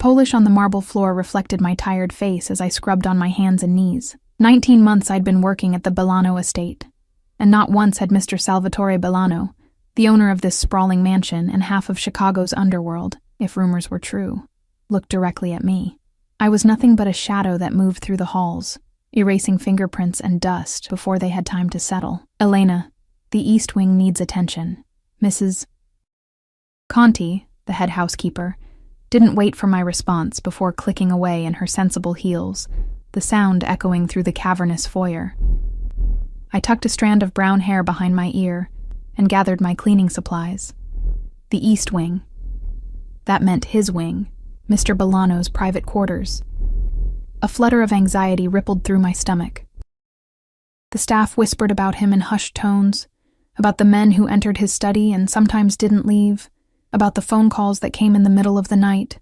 polish on the marble floor reflected my tired face as I scrubbed on my hands and knees. 19 months I'd been working at the Bellano estate, and not once had Mr. Salvatore Bellano, the owner of this sprawling mansion and half of Chicago's underworld, if rumors were true, looked directly at me. I was nothing but a shadow that moved through the halls, erasing fingerprints and dust before they had time to settle. Elena, the East Wing needs attention. Mrs. Conti, the head housekeeper, didn't wait for my response before clicking away in her sensible heels, the sound echoing through the cavernous foyer. I tucked a strand of brown hair behind my ear and gathered my cleaning supplies. The East Wing. That meant his wing, Mr. Bellano's private quarters. A flutter of anxiety rippled through my stomach. The staff whispered about him in hushed tones, about the men who entered his study and sometimes didn't leave, about the phone calls that came in the middle of the night,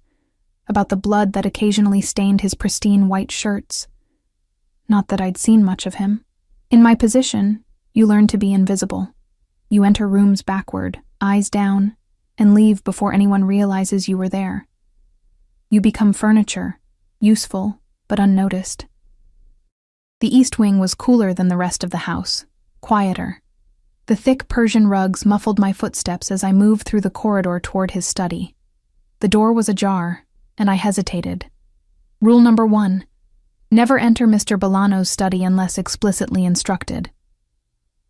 about the blood that occasionally stained his pristine white shirts. Not that I'd seen much of him. In my position, you learn to be invisible. You enter rooms backward, eyes down, and leave before anyone realizes you were there. You become furniture, useful but unnoticed. The East Wing was cooler than the rest of the house, quieter. The thick Persian rugs muffled my footsteps as I moved through the corridor toward his study. The door was ajar, and I hesitated. Rule number 1: never enter Mr. Bellano's study unless explicitly instructed.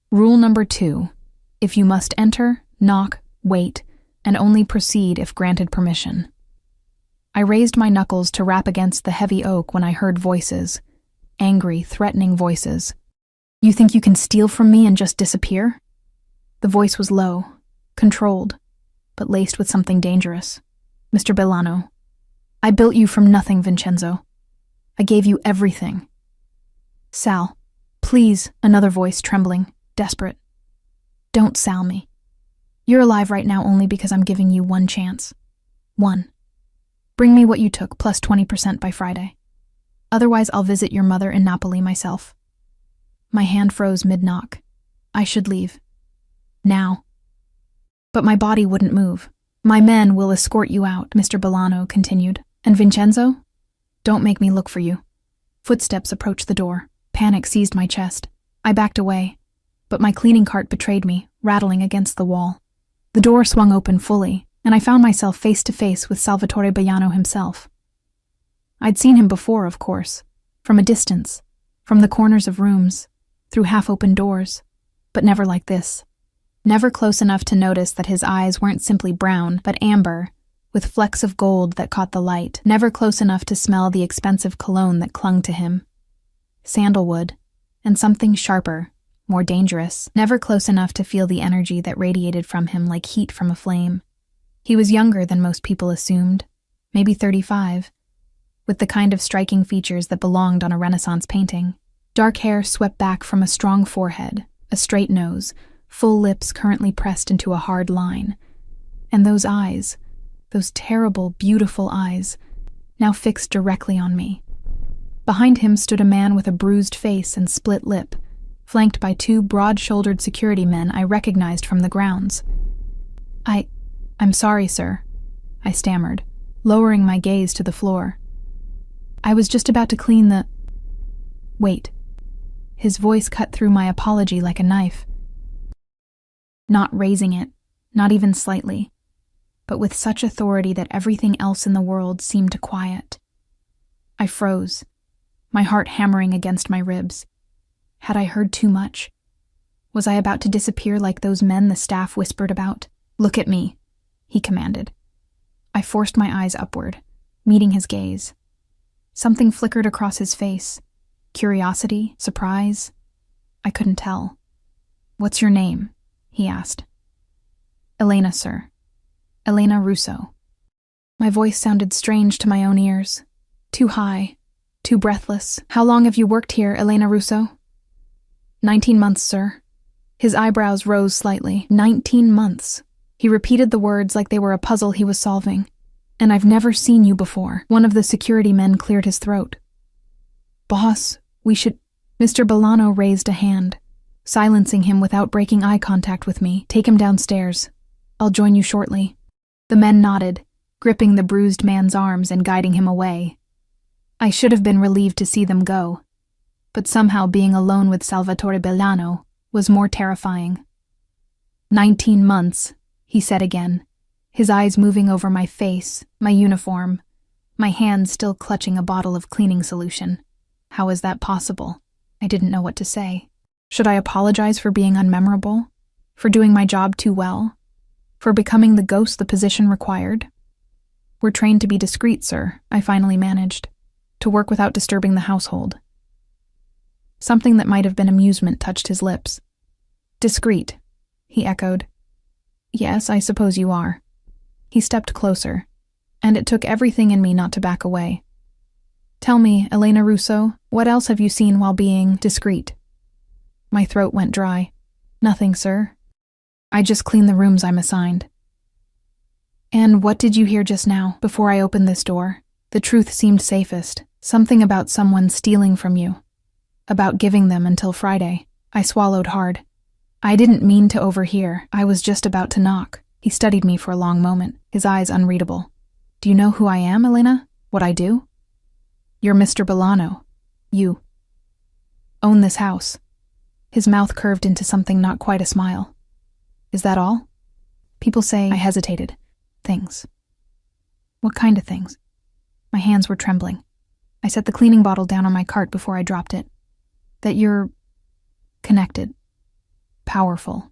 Rule number 2: if you must enter, knock, wait, and only proceed if granted permission. I raised my knuckles to rap against the heavy oak when I heard voices, angry, threatening voices. You think you can steal from me and just disappear? The voice was low, controlled, but laced with something dangerous. Mr. Bellano, I built you from nothing, Vincenzo. I gave you everything. Sal, please, another voice trembling, desperate. Don't sal me. You're alive right now only because I'm giving you one chance. 1. Bring me what you took, plus 20% by Friday. Otherwise, I'll visit your mother in Napoli myself. My hand froze mid-knock. I should leave. Now. But my body wouldn't move. My men will escort you out, Mr. Bellano continued. And Vincenzo? Don't make me look for you. Footsteps approached the door. Panic seized my chest. I backed away, but my cleaning cart betrayed me, rattling against the wall. The door swung open fully, and I found myself face to face with Salvatore Bellano himself. I'd seen him before, of course, from a distance, from the corners of rooms, through half-open doors, but never like this. Never close enough to notice that his eyes weren't simply brown, but amber, with flecks of gold that caught the light. Never close enough to smell the expensive cologne that clung to him. Sandalwood, and something sharper, more dangerous. Never close enough to feel the energy that radiated from him like heat from a flame. He was younger than most people assumed, maybe 35, with the kind of striking features that belonged on a Renaissance painting. Dark hair swept back from a strong forehead, a straight nose, full lips currently pressed into a hard line. And those eyes, those terrible, beautiful eyes, now fixed directly on me. Behind him stood a man with a bruised face and split lip, flanked by 2 broad-shouldered security men I recognized from the grounds. I'm sorry, sir, I stammered, lowering my gaze to the floor. I was just about to clean the... Wait. His voice cut through my apology like a knife. Not raising it, not even slightly, but with such authority that everything else in the world seemed to quiet. I froze, my heart hammering against my ribs. Had I heard too much? Was I about to disappear like those men the staff whispered about? Look at me, he commanded. I forced my eyes upward, meeting his gaze. Something flickered across his face. Curiosity, surprise. I couldn't tell. What's your name? He asked. Elena, sir. Elena Russo. My voice sounded strange to my own ears. Too high, too breathless. How long have you worked here, Elena Russo? 19 months, sir. His eyebrows rose slightly. 19 months. He repeated the words like they were a puzzle he was solving. And I've never seen you before. One of the security men cleared his throat. Boss, we should... Mr. Bellano raised a hand, silencing him without breaking eye contact with me. Take him downstairs. I'll join you shortly. The men nodded, gripping the bruised man's arms and guiding him away. I should have been relieved to see them go, but somehow being alone with Salvatore Bellano was more terrifying. 19 months, he said again, his eyes moving over my face, my uniform, my hands still clutching a bottle of cleaning solution. How is that possible? I didn't know what to say. Should I apologize for being unmemorable? For doing my job too well? For becoming the ghost the position required? We're trained to be discreet, sir, I finally managed. To work without disturbing the household. Something that might have been amusement touched his lips. Discreet, he echoed. Yes, I suppose you are. He stepped closer, and it took everything in me not to back away. Tell me, Elena Russo, what else have you seen while being discreet? My throat went dry. Nothing, sir. I just clean the rooms I'm assigned. And what did you hear just now, before I opened this door? The truth seemed safest. Something about someone stealing from you. About giving them until Friday. I swallowed hard. I didn't mean to overhear. I was just about to knock. He studied me for a long moment, his eyes unreadable. Do you know who I am, Elena? What I do? You're Mr. Bellano. You own this house. His mouth curved into something not quite a smile. Is that all? People say I hesitated. Things. What kind of things? My hands were trembling. I set the cleaning bottle down on my cart before I dropped it. That you're connected. Powerful.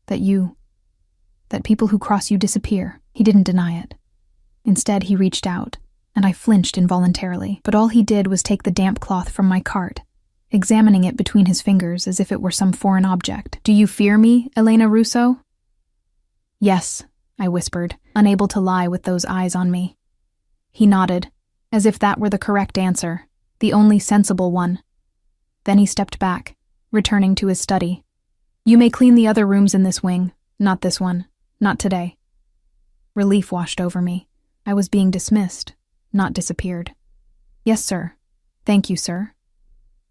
That people who cross you disappear. He didn't deny it. Instead, he reached out, and I flinched involuntarily, but all he did was take the damp cloth from my cart, examining it between his fingers as if it were some foreign object. Do you fear me, Elena Russo? Yes, I whispered, unable to lie with those eyes on me. He nodded, as if that were the correct answer, the only sensible one. Then he stepped back, returning to his study. You may clean the other rooms in this wing, not this one, not today. Relief washed over me. I was being dismissed, not disappeared. Yes, sir. Thank you, sir.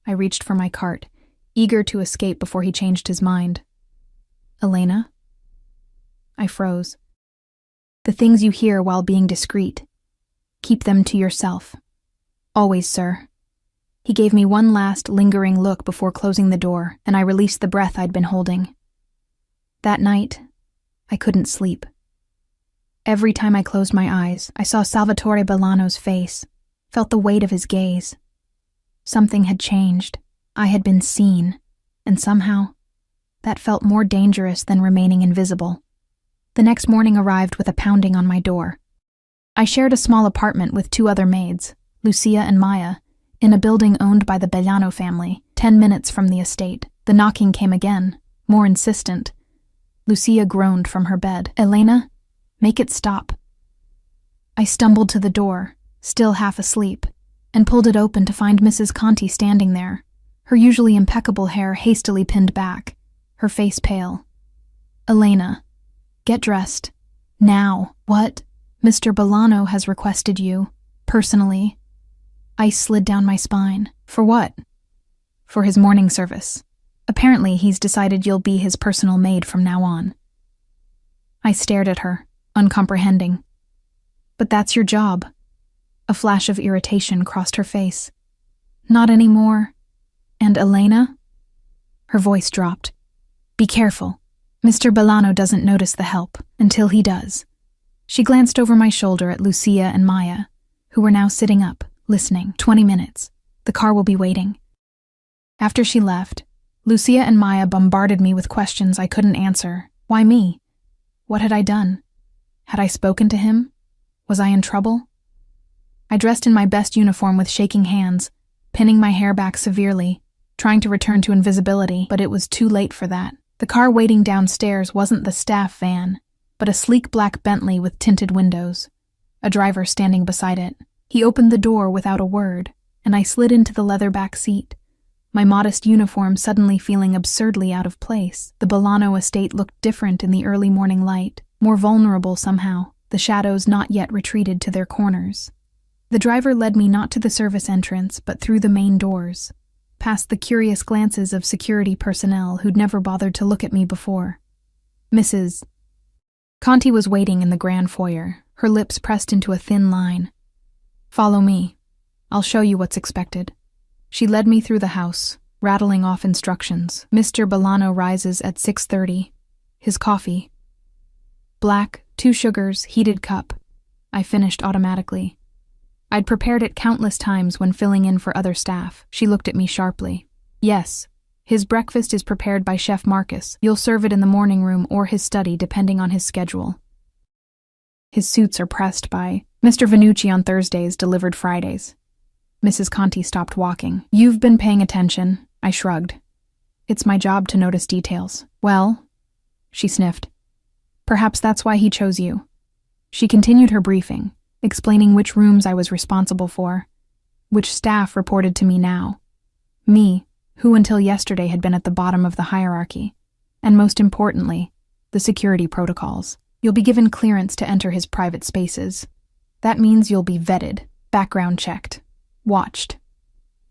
I reached for my cart, eager to escape before he changed his mind. Elena? I froze. The things you hear while being discreet. Keep them to yourself. Always, sir. He gave me one last, lingering look before closing the door, and I released the breath I'd been holding. That night, I couldn't sleep. Every time I closed my eyes, I saw Salvatore Bellano's face, felt the weight of his gaze. Something had changed. I had been seen, and somehow, that felt more dangerous than remaining invisible. The next morning arrived with a pounding on my door. I shared a small apartment with 2 other maids, Lucia and Maya, in a building owned by the Bellano family, 10 minutes from the estate. The knocking came again, more insistent. Lucia groaned from her bed. Elena, make it stop. I stumbled to the door, still half asleep, and pulled it open to find Mrs. Conti standing there, her usually impeccable hair hastily pinned back, her face pale. Elena, get dressed. Now. What? Mr. Bellano has requested you, personally. Ice slid down my spine. For what? For his morning service. Apparently, he's decided you'll be his personal maid from now on. I stared at her, uncomprehending. But that's your job. A flash of irritation crossed her face. Not anymore. And Elena? Her voice dropped. Be careful. Mr. Bellano doesn't notice the help, until he does. She glanced over my shoulder at Lucia and Maya, who were now sitting up, listening. 20 minutes. The car will be waiting. After she left, Lucia and Maya bombarded me with questions I couldn't answer. Why me? What had I done? Had I spoken to him? Was I in trouble? I dressed in my best uniform with shaking hands, pinning my hair back severely, trying to return to invisibility, but it was too late for that. The car waiting downstairs wasn't the staff van, but a sleek black Bentley with tinted windows, a driver standing beside it. He opened the door without a word, and I slid into the leather back seat, my modest uniform suddenly feeling absurdly out of place. The Bellano estate looked different in the early morning light, more vulnerable somehow, the shadows not yet retreated to their corners. The driver led me not to the service entrance, but through the main doors, past the curious glances of security personnel who'd never bothered to look at me before. Mrs. Conti was waiting in the grand foyer, her lips pressed into a thin line. "Follow me. I'll show you what's expected." She led me through the house, rattling off instructions. Mr. Bolano rises at 6:30. His coffee. Black, 2 sugars, heated cup. I finished automatically. I'd prepared it countless times when filling in for other staff. She looked at me sharply. "Yes. His breakfast is prepared by Chef Marcus. You'll serve it in the morning room or his study, depending on his schedule. His suits are pressed by Mr. Vanucci on Thursdays, delivered Fridays." Mrs. Conti stopped walking. "You've been paying attention," I shrugged. "It's my job to notice details." "Well," she sniffed, "perhaps that's why he chose you." She continued her briefing, explaining which rooms I was responsible for, which staff reported to me now. Me, who until yesterday had been at the bottom of the hierarchy, and most importantly, the security protocols. "You'll be given clearance to enter his private spaces. That means you'll be vetted, background checked, watched.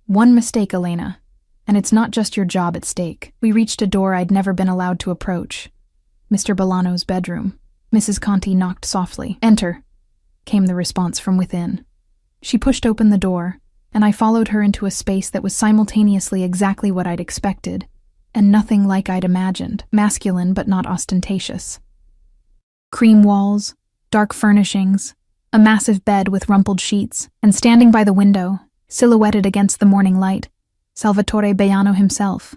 One mistake, Elena, and it's not just your job at stake." We reached a door I'd never been allowed to approach. Mr. Bolano's bedroom. Mrs. Conti knocked softly. "Enter," came the response from within. She pushed open the door, and I followed her into a space that was simultaneously exactly what I'd expected, and nothing like I'd imagined. Masculine but not ostentatious. Cream walls, dark furnishings, a massive bed with rumpled sheets, and standing by the window, silhouetted against the morning light, Salvatore Baiano himself.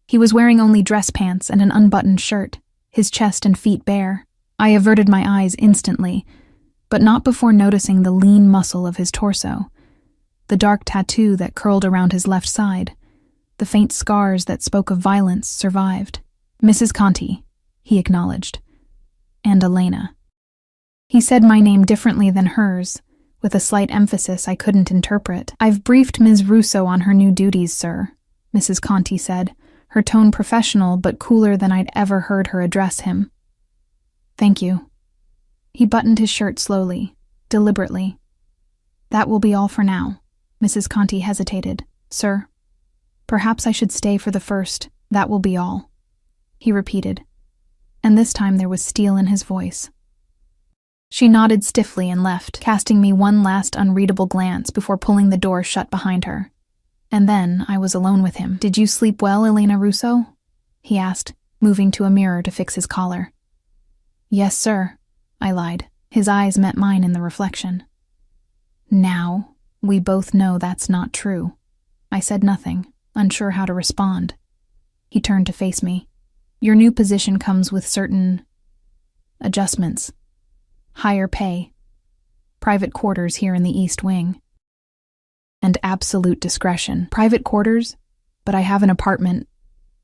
He was wearing only dress pants and an unbuttoned shirt, his chest and feet bare. I averted my eyes instantly, but not before noticing the lean muscle of his torso, the dark tattoo that curled around his left side, the faint scars that spoke of violence survived. "Mrs. Conti," he acknowledged, "and Elena." He said my name differently than hers, with a slight emphasis I couldn't interpret. "I've briefed Ms. Russo on her new duties, sir," Mrs. Conti said, her tone professional but cooler than I'd ever heard her address him. "Thank you." He buttoned his shirt slowly, deliberately. "That will be all for now." Mrs. Conti hesitated. "Sir, perhaps I should stay for the first. That will be all," he repeated, and this time there was steel in his voice. She nodded stiffly and left, casting me one last unreadable glance before pulling the door shut behind her. And then I was alone with him. "Did you sleep well, Elena Russo?" he asked, moving to a mirror to fix his collar. "Yes, sir," I lied. His eyes met mine in the reflection. "Now, we both know that's not true." I said nothing, unsure how to respond. He turned to face me. "Your new position comes with certain adjustments. Higher pay, private quarters here in the East Wing, and absolute discretion." "Private quarters? But I have an apartment."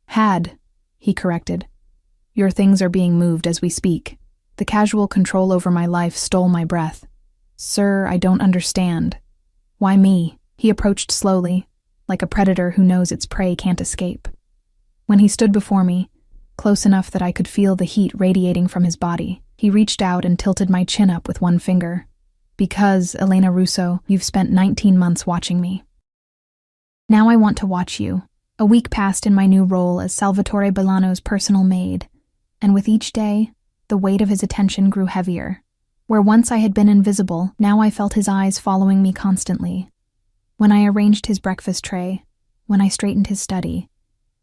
"Had," he corrected. "Your things are being moved as we speak." The casual control over my life stole my breath. "Sir, I don't understand." "Why me?" He approached slowly, like a predator who knows its prey can't escape. When he stood before me, close enough that I could feel the heat radiating from his body, he reached out and tilted my chin up with one finger. "Because, Elena Russo, you've spent 19 months watching me. Now I want to watch you." A week passed in my new role as Salvatore Bolano's personal maid, and with each day, the weight of his attention grew heavier. Where once I had been invisible, now I felt his eyes following me constantly. When I arranged his breakfast tray, when I straightened his study,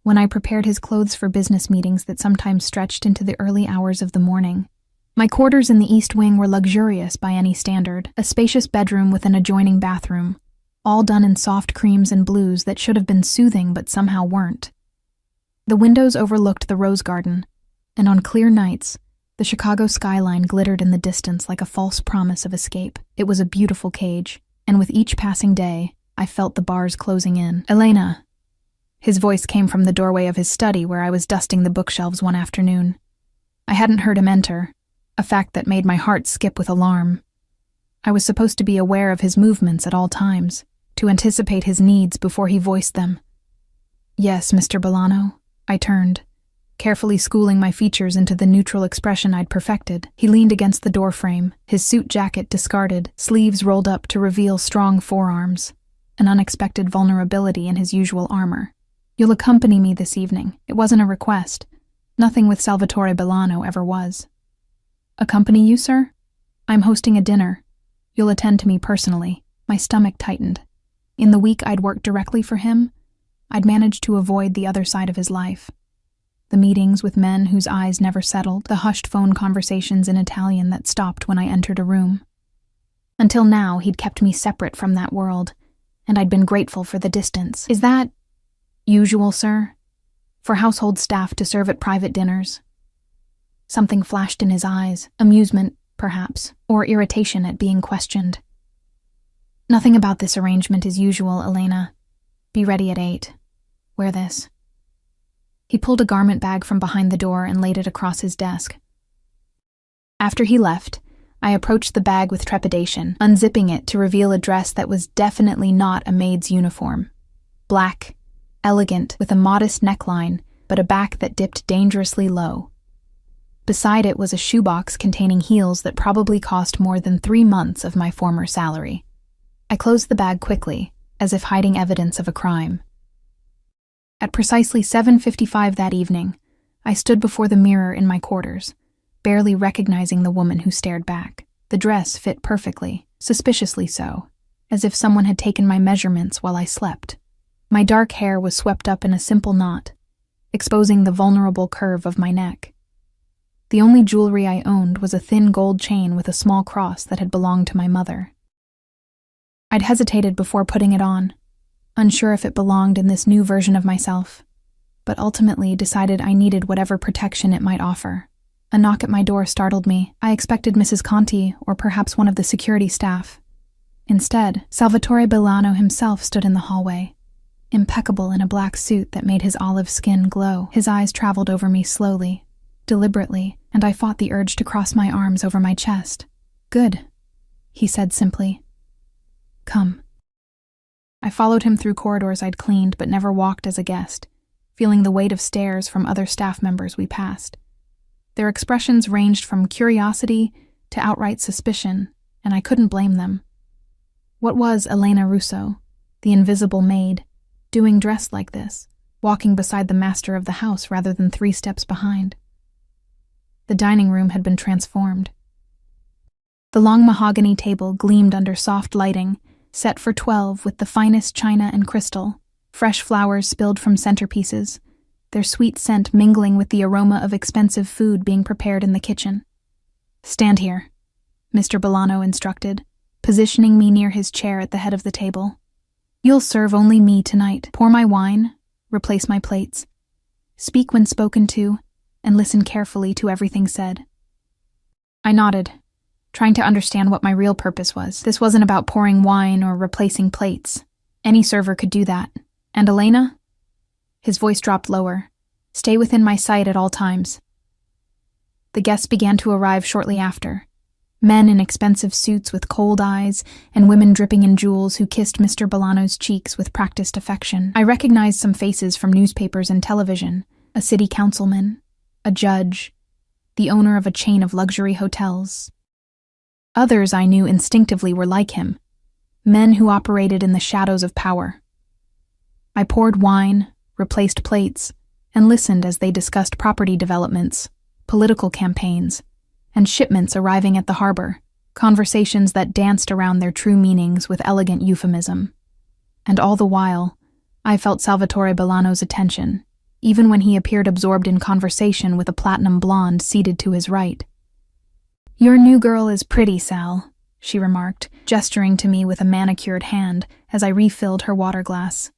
when I prepared his clothes for business meetings that sometimes stretched into the early hours of the morning. My quarters in the East Wing were luxurious by any standard, a spacious bedroom with an adjoining bathroom, all done in soft creams and blues that should have been soothing but somehow weren't. The windows overlooked the rose garden, and on clear nights, the Chicago skyline glittered in the distance like a false promise of escape. It was a beautiful cage, and with each passing day, I felt the bars closing in. "Elena." His voice came from the doorway of his study where I was dusting the bookshelves one afternoon. I hadn't heard him enter, a fact that made my heart skip with alarm. I was supposed to be aware of his movements at all times, to anticipate his needs before he voiced them. "Yes, Mr. Bolano." I turned, carefully schooling my features into the neutral expression I'd perfected. He leaned against the doorframe, his suit jacket discarded, sleeves rolled up to reveal strong forearms, an unexpected vulnerability in his usual armor. "You'll accompany me this evening." It wasn't a request. Nothing with Salvatore Bolano ever was. "Accompany you, sir?" I'm hosting a dinner. You'll attend to me personally. My stomach tightened. In the week I'd worked directly for him, I'd managed to avoid the other side of his life. The meetings with men whose eyes never settled, the hushed phone conversations in Italian that stopped when I entered a room. Until now, he'd kept me separate from that world, and I'd been grateful for the distance. Is that usual, sir? For household staff to serve at private dinners? Something flashed in his eyes, amusement, perhaps, or irritation at being questioned. Nothing about this arrangement is usual, Elena. Be ready at 8. Wear this. He pulled a garment bag from behind the door and laid it across his desk. After he left, I approached the bag with trepidation, unzipping it to reveal a dress that was definitely not a maid's uniform. Black, elegant, with a modest neckline, but a back that dipped dangerously low. Beside it was a shoebox containing heels that probably cost more than 3 months of my former salary. I closed the bag quickly, as if hiding evidence of a crime. At precisely 7:55 that evening, I stood before the mirror in my quarters, barely recognizing the woman who stared back. The dress fit perfectly, suspiciously so, as if someone had taken my measurements while I slept. My dark hair was swept up in a simple knot, exposing the vulnerable curve of my neck. The only jewelry I owned was a thin gold chain with a small cross that had belonged to my mother. I'd hesitated before putting it on, unsure if it belonged in this new version of myself, but ultimately decided I needed whatever protection it might offer. A knock at my door startled me. I expected Mrs. Conti or perhaps one of the security staff. Instead, Salvatore Bolano himself stood in the hallway, impeccable in a black suit that made his olive skin glow. His eyes traveled over me slowly, deliberately, and I fought the urge to cross my arms over my chest. "Good," he said simply. "Come." I followed him through corridors I'd cleaned but never walked as a guest, feeling the weight of stares from other staff members we passed. Their expressions ranged from curiosity to outright suspicion, and I couldn't blame them. What was Elena Russo, the invisible maid, doing dressed like this, walking beside the master of the house rather than 3 steps behind? The dining room had been transformed. The long mahogany table gleamed under soft lighting, set for 12 with the finest china and crystal, fresh flowers spilled from centerpieces, their sweet scent mingling with the aroma of expensive food being prepared in the kitchen. "Stand here," Mr. Bolano instructed, positioning me near his chair at the head of the table. "You'll serve only me tonight. Pour my wine, replace my plates, speak when spoken to, and listen carefully to everything said." I nodded, trying to understand what my real purpose was. This wasn't about pouring wine or replacing plates. Any server could do that. And Elena? His voice dropped lower. "Stay within my sight at all times." The guests began to arrive shortly after. Men in expensive suits with cold eyes, and women dripping in jewels who kissed Mr. Bolano's cheeks with practiced affection. I recognized some faces from newspapers and television, a city councilman, a judge, the owner of a chain of luxury hotels. Others I knew instinctively were like him, men who operated in the shadows of power. I poured wine, replaced plates, and listened as they discussed property developments, political campaigns, and shipments arriving at the harbor, conversations that danced around their true meanings with elegant euphemism. And all the while, I felt Salvatore Bolano's attention, even when he appeared absorbed in conversation with a platinum blonde seated to his right. "Your new girl is pretty, Sal," she remarked, gesturing to me with a manicured hand as I refilled her water glass.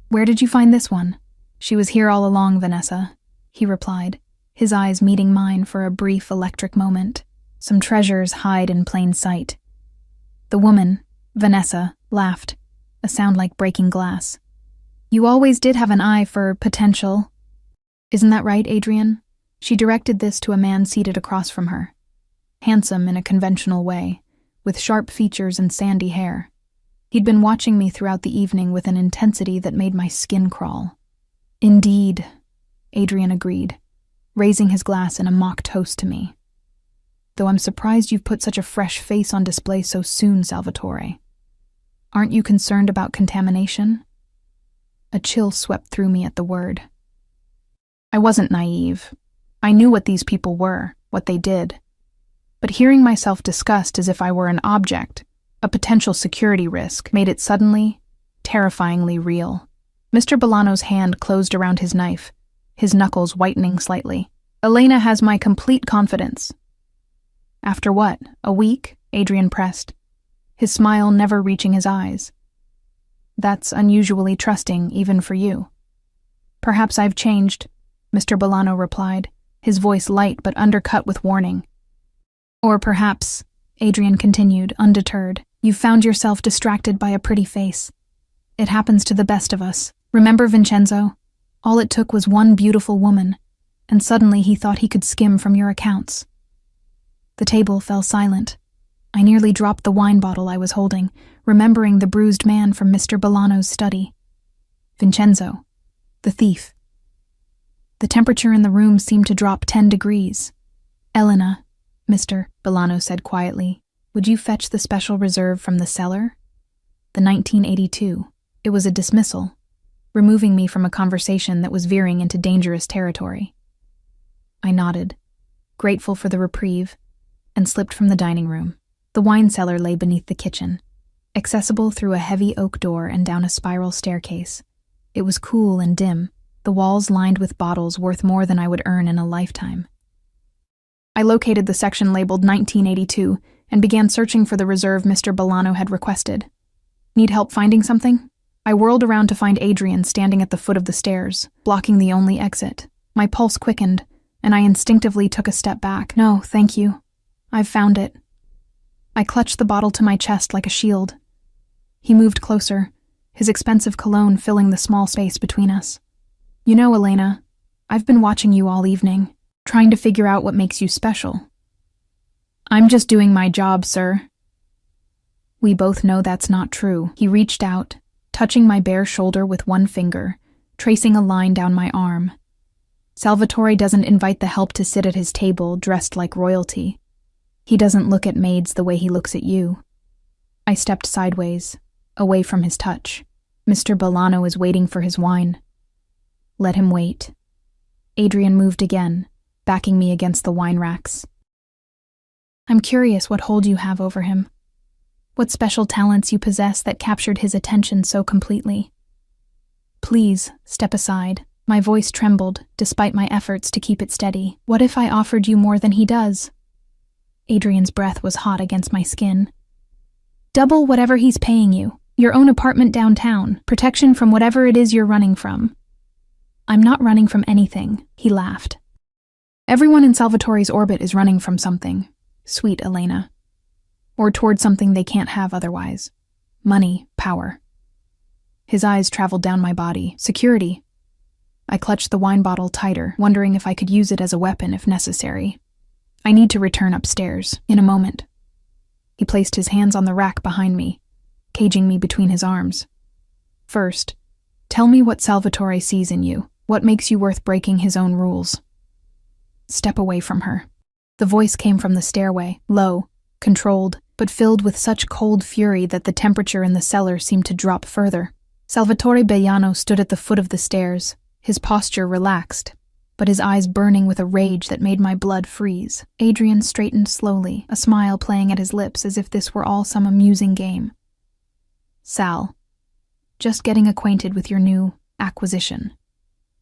"Where did you find this one?" "She was here all along, Vanessa," he replied, his eyes meeting mine for a brief electric moment. "Some treasures hide in plain sight." The woman, Vanessa, laughed, a sound like breaking glass. "You always did have an eye for potential. Isn't that right, Adrian?" She directed this to a man seated across from her, handsome in a conventional way, with sharp features and sandy hair. He'd been watching me throughout the evening with an intensity that made my skin crawl. "Indeed," Adrian agreed, raising his glass in a mock toast to me. "Though I'm surprised you've put such a fresh face on display so soon, Salvatore. Aren't you concerned about contamination?" A chill swept through me at the word. I wasn't naive. I knew what these people were, what they did. But hearing myself discussed as if I were an object, a potential security risk, made it suddenly, terrifyingly real. Mr. Bolano's hand closed around his knife, his knuckles whitening slightly. Elena has my complete confidence. After what, a week? Adrian pressed, his smile never reaching his eyes. That's unusually trusting, even for you. Perhaps I've changed, Mr. Bolano replied, his voice light but undercut with warning. Or perhaps, Adrian continued, undeterred, you've found yourself distracted by a pretty face. It happens to the best of us. Remember Vincenzo? All it took was one beautiful woman, and suddenly he thought he could skim from your accounts. The table fell silent. I nearly dropped the wine bottle I was holding, remembering the bruised man from Mr. Bolano's study. Vincenzo, the thief. The temperature in the room seemed to drop 10 degrees. Elena, Mr. Bolano said quietly, would you fetch the special reserve from the cellar? The 1982. It was a dismissal, removing me from a conversation that was veering into dangerous territory. I nodded, grateful for the reprieve, and slipped from the dining room. The wine cellar lay beneath the kitchen, accessible through a heavy oak door and down a spiral staircase. It was cool and dim, the walls lined with bottles worth more than I would earn in a lifetime. I located the section labeled 1982 and began searching for the reserve Mr. Bolano had requested. Need help finding something? I whirled around to find Adrian standing at the foot of the stairs, blocking the only exit. My pulse quickened, and I instinctively took a step back. No, thank you. I've found it. I clutched the bottle to my chest like a shield. He moved closer, his expensive cologne filling the small space between us. You know, Elena, I've been watching you all evening, trying to figure out what makes you special. I'm just doing my job, sir. We both know that's not true. He reached out, touching my bare shoulder with one finger, tracing a line down my arm. Salvatore doesn't invite the help to sit at his table dressed like royalty. He doesn't look at maids the way he looks at you. I stepped sideways, away from his touch. Mr. Bolano is waiting for his wine. Let him wait. Adrian moved again, backing me against the wine racks. I'm curious what hold you have over him. What special talents you possess that captured his attention so completely. Please, step aside. My voice trembled, despite my efforts to keep it steady. What if I offered you more than he does? Adrian's breath was hot against my skin. Double whatever he's paying you. Your own apartment downtown. Protection from whatever it is you're running from. I'm not running from anything, he laughed. Everyone in Salvatore's orbit is running from something, sweet Elena. Or toward something they can't have otherwise. Money, power. His eyes traveled down my body. Security. I clutched the wine bottle tighter, wondering if I could use it as a weapon if necessary. I need to return upstairs, in a moment. He placed his hands on the rack behind me, caging me between his arms. First, tell me what Salvatore sees in you. What makes you worth breaking his own rules? Step away from her. The voice came from the stairway, low, controlled, but filled with such cold fury that the temperature in the cellar seemed to drop further. Salvatore Bellano stood at the foot of the stairs, his posture relaxed, but his eyes burning with a rage that made my blood freeze. Adrian straightened slowly, a smile playing at his lips as if this were all some amusing game. Sal, just getting acquainted with your new acquisition.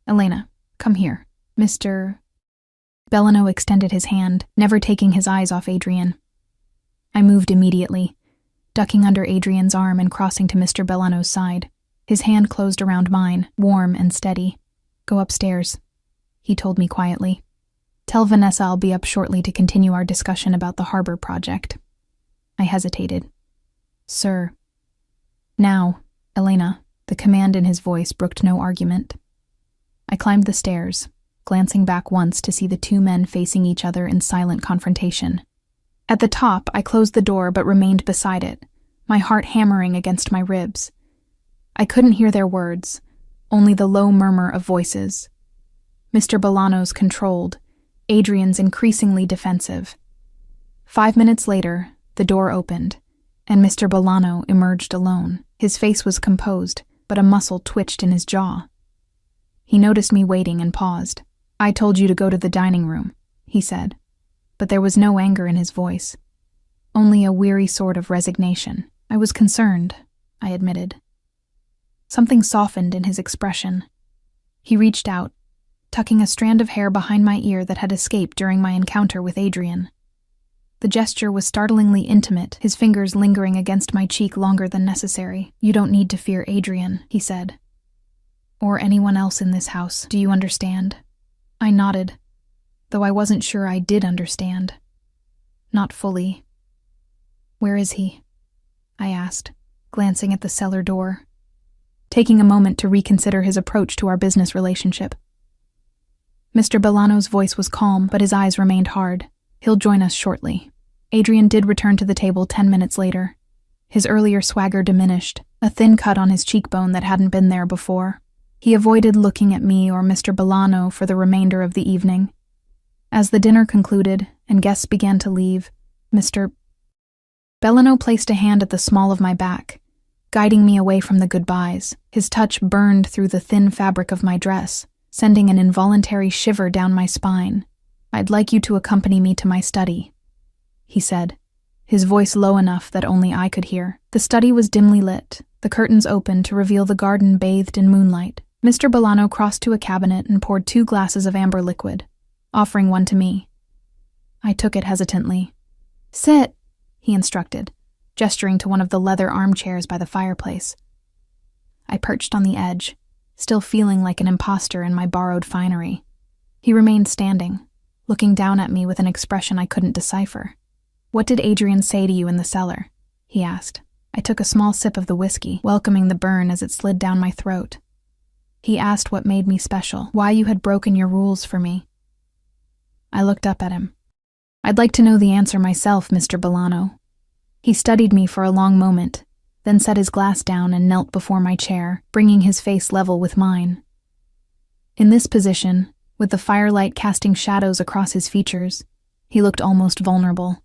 Elena, come here. Mr. Bellano extended his hand, never taking his eyes off Adrian. I moved immediately, ducking under Adrian's arm and crossing to Mr. Bellano's side. His hand closed around mine, warm and steady. Go upstairs, he told me quietly. Tell Vanessa I'll be up shortly to continue our discussion about the harbor project. I hesitated. Sir. Now, Elena, the command in his voice brooked no argument. I climbed the stairs, glancing back once to see the two men facing each other in silent confrontation. At the top, I closed the door but remained beside it, my heart hammering against my ribs. I couldn't hear their words, only the low murmur of voices. Mr. Bolano's controlled, Adrian's increasingly defensive. 5 minutes later, the door opened, and Mr. Bolano emerged alone. His face was composed, but a muscle twitched in his jaw. He noticed me waiting and paused. I told you to go to the dining room, he said. but there was no anger in his voice, only a weary sort of resignation. I was concerned, I admitted. Something softened in his expression. He reached out, tucking a strand of hair behind my ear that had escaped during my encounter with Adrian. The gesture was startlingly intimate, his fingers lingering against my cheek longer than necessary. "You don't need to fear Adrian," he said. "Or anyone else in this house. Do you understand?" I nodded, though I wasn't sure I did understand. Not fully. "Where is he?" I asked, glancing at the cellar door, taking a moment to reconsider his approach to our business relationship. Mr. Bolano's voice was calm, but his eyes remained hard. "He'll join us shortly." Adrian did return to the table 10 minutes later. His earlier swagger diminished, a thin cut on his cheekbone that hadn't been there before. He avoided looking at me or Mr. Bolano for the remainder of the evening. As the dinner concluded and guests began to leave, Mr. Bolano placed a hand at the small of my back, guiding me away from the goodbyes. His touch burned through the thin fabric of my dress, sending an involuntary shiver down my spine. "I'd like you to accompany me to my study," he said, his voice low enough that only I could hear. The study was dimly lit, the curtains open to reveal the garden bathed in moonlight. Mr. Bolano crossed to a cabinet and poured 2 glasses of amber liquid, offering one to me. I took it hesitantly. "Sit," he instructed, gesturing to one of the leather armchairs by the fireplace. I perched on the edge, still feeling like an imposter in my borrowed finery. He remained standing, looking down at me with an expression I couldn't decipher. "What did Adrian say to you in the cellar?" he asked. I took a small sip of the whiskey, welcoming the burn as it slid down my throat. "He asked what made me special, why you had broken your rules for me." I looked up at him. "I'd like to know the answer myself, Mr. Bolano." He studied me for a long moment, then set his glass down and knelt before my chair, bringing his face level with mine. In this position, with the firelight casting shadows across his features, he looked almost vulnerable.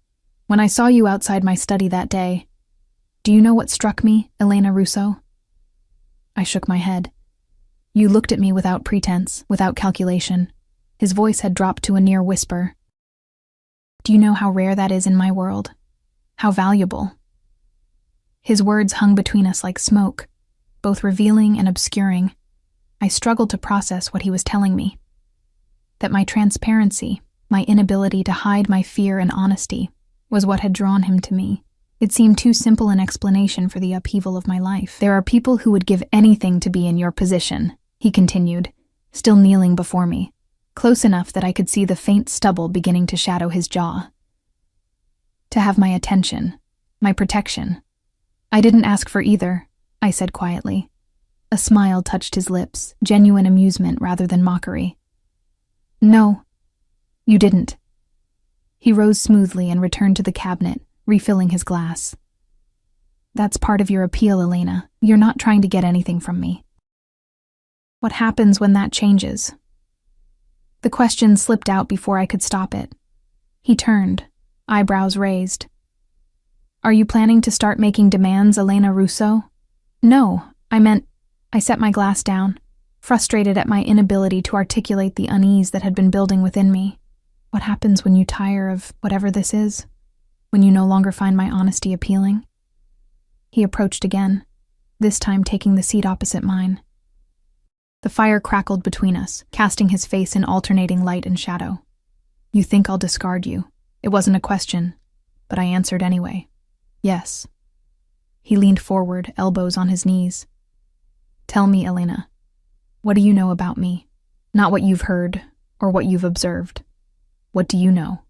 "When I saw you outside my study that day, do you know what struck me, Elena Russo?" I shook my head. "You looked at me without pretense, without calculation." His voice had dropped to a near whisper. "Do you know how rare that is in my world? How valuable?" His words hung between us like smoke, both revealing and obscuring. I struggled to process what he was telling me. That my transparency, my inability to hide my fear and honesty, was what had drawn him to me. It seemed too simple an explanation for the upheaval of my life. "There are people who would give anything to be in your position," he continued, still kneeling before me, close enough that I could see the faint stubble beginning to shadow his jaw. "To have my attention, my protection. I didn't ask for either," I said quietly. A smile touched his lips, genuine amusement rather than mockery. "No, you didn't." He rose smoothly and returned to the cabinet, refilling his glass. "That's part of your appeal, Elena. You're not trying to get anything from me." "What happens when that changes?" The question slipped out before I could stop it. He turned, eyebrows raised. "Are you planning to start making demands, Elena Russo?" "No, I set my glass down, frustrated at my inability to articulate the unease that had been building within me. "What happens when you tire of whatever this is? When you no longer find my honesty appealing?" He approached again, this time taking the seat opposite mine. The fire crackled between us, casting his face in alternating light and shadow. "You think I'll discard you?" It wasn't a question, but I answered anyway. "Yes." He leaned forward, elbows on his knees. "Tell me, Elena, what do you know about me? Not what you've heard or what you've observed. What do you know?"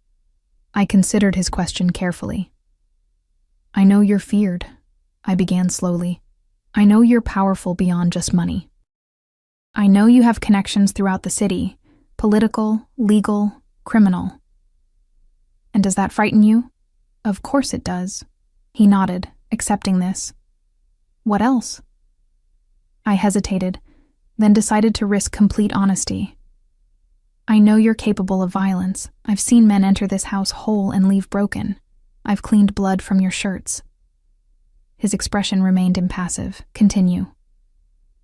I considered his question carefully. "I know you're feared," I began slowly. "I know you're powerful beyond just money. I know you have connections throughout the city, political, legal, criminal. And does that frighten you?" "Of course it does." He nodded, accepting this. "What else?" I hesitated, then decided to risk complete honesty. "I know you're capable of violence. I've seen men enter this house whole and leave broken. I've cleaned blood from your shirts." His expression remained impassive. "Continue."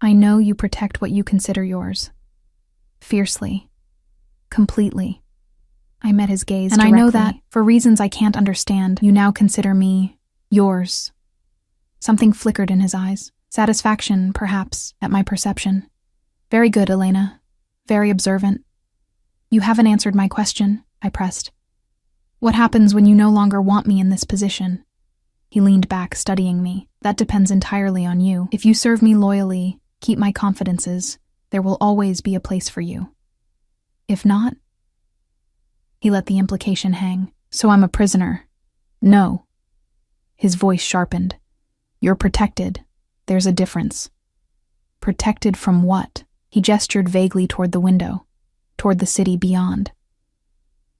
"I know you protect what you consider yours. Fiercely. Completely. I met his gaze And directly. I know that, for reasons I can't understand, you now consider me yours. Something flickered in his eyes. Satisfaction, perhaps, at my perception. Very good, Elena. Very observant. You haven't answered my question, I pressed. What happens when you no longer want me in this position? He leaned back, studying me. That depends entirely on you. If you serve me loyally, keep my confidences, there will always be a place for you. If not, he let the implication hang. So I'm a prisoner. No. His voice sharpened. You're protected. There's a difference. Protected from what? He gestured vaguely toward the window, toward the city beyond.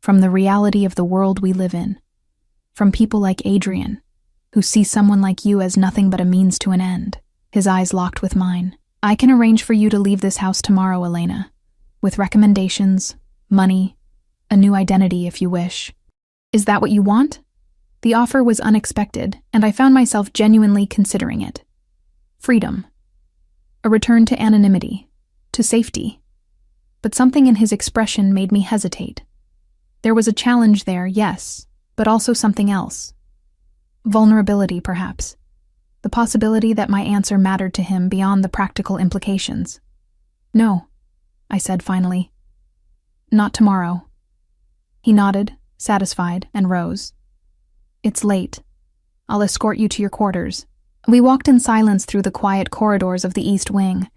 From the reality of the world we live in. From people like Adrian, who see someone like you as nothing but a means to an end. His eyes locked with mine. I can arrange for you to leave this house tomorrow, Elena, with recommendations, money, a new identity if you wish. Is that what you want? The offer was unexpected, and I found myself genuinely considering it. Freedom. A return to anonymity, to safety. But something in his expression made me hesitate. There was a challenge there, yes, but also something else. Vulnerability, perhaps. The possibility that my answer mattered to him beyond the practical implications. No, I said finally. Not tomorrow. He nodded, satisfied, and rose. It's late. I'll escort you to your quarters. We walked in silence through the quiet corridors of the East Wing.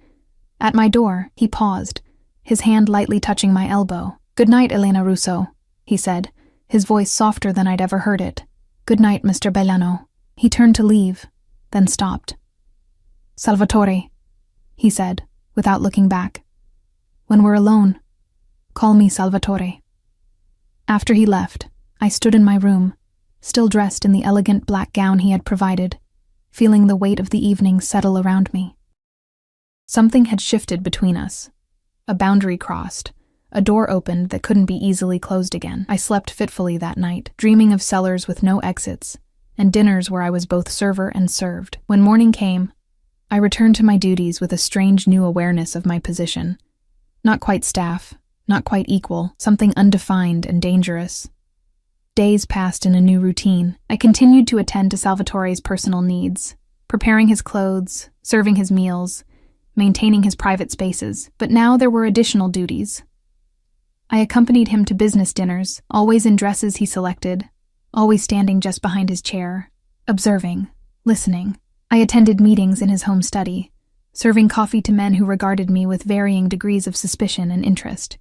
At my door, he paused, his hand lightly touching my elbow. Good night, Elena Russo, he said, his voice softer than I'd ever heard it. Good night, Mr. Bellano. He turned to leave, then stopped. Salvatore, he said, without looking back. When we're alone, call me Salvatore. After he left, I stood in my room, still dressed in the elegant black gown he had provided, feeling the weight of the evening settle around me. Something had shifted between us. A boundary crossed, a door opened that couldn't be easily closed again. I slept fitfully that night, dreaming of cellars with no exits, and dinners where I was both server and served. When morning came, I returned to my duties with a strange new awareness of my position. Not quite staff, not quite equal, something undefined and dangerous. Days passed in a new routine. I continued to attend to Salvatore's personal needs, preparing his clothes, serving his meals, maintaining his private spaces. But now there were additional duties. I accompanied him to business dinners, always in dresses he selected, always standing just behind his chair, observing, listening. I attended meetings in his home study, serving coffee to men who regarded me with varying degrees of suspicion and interest.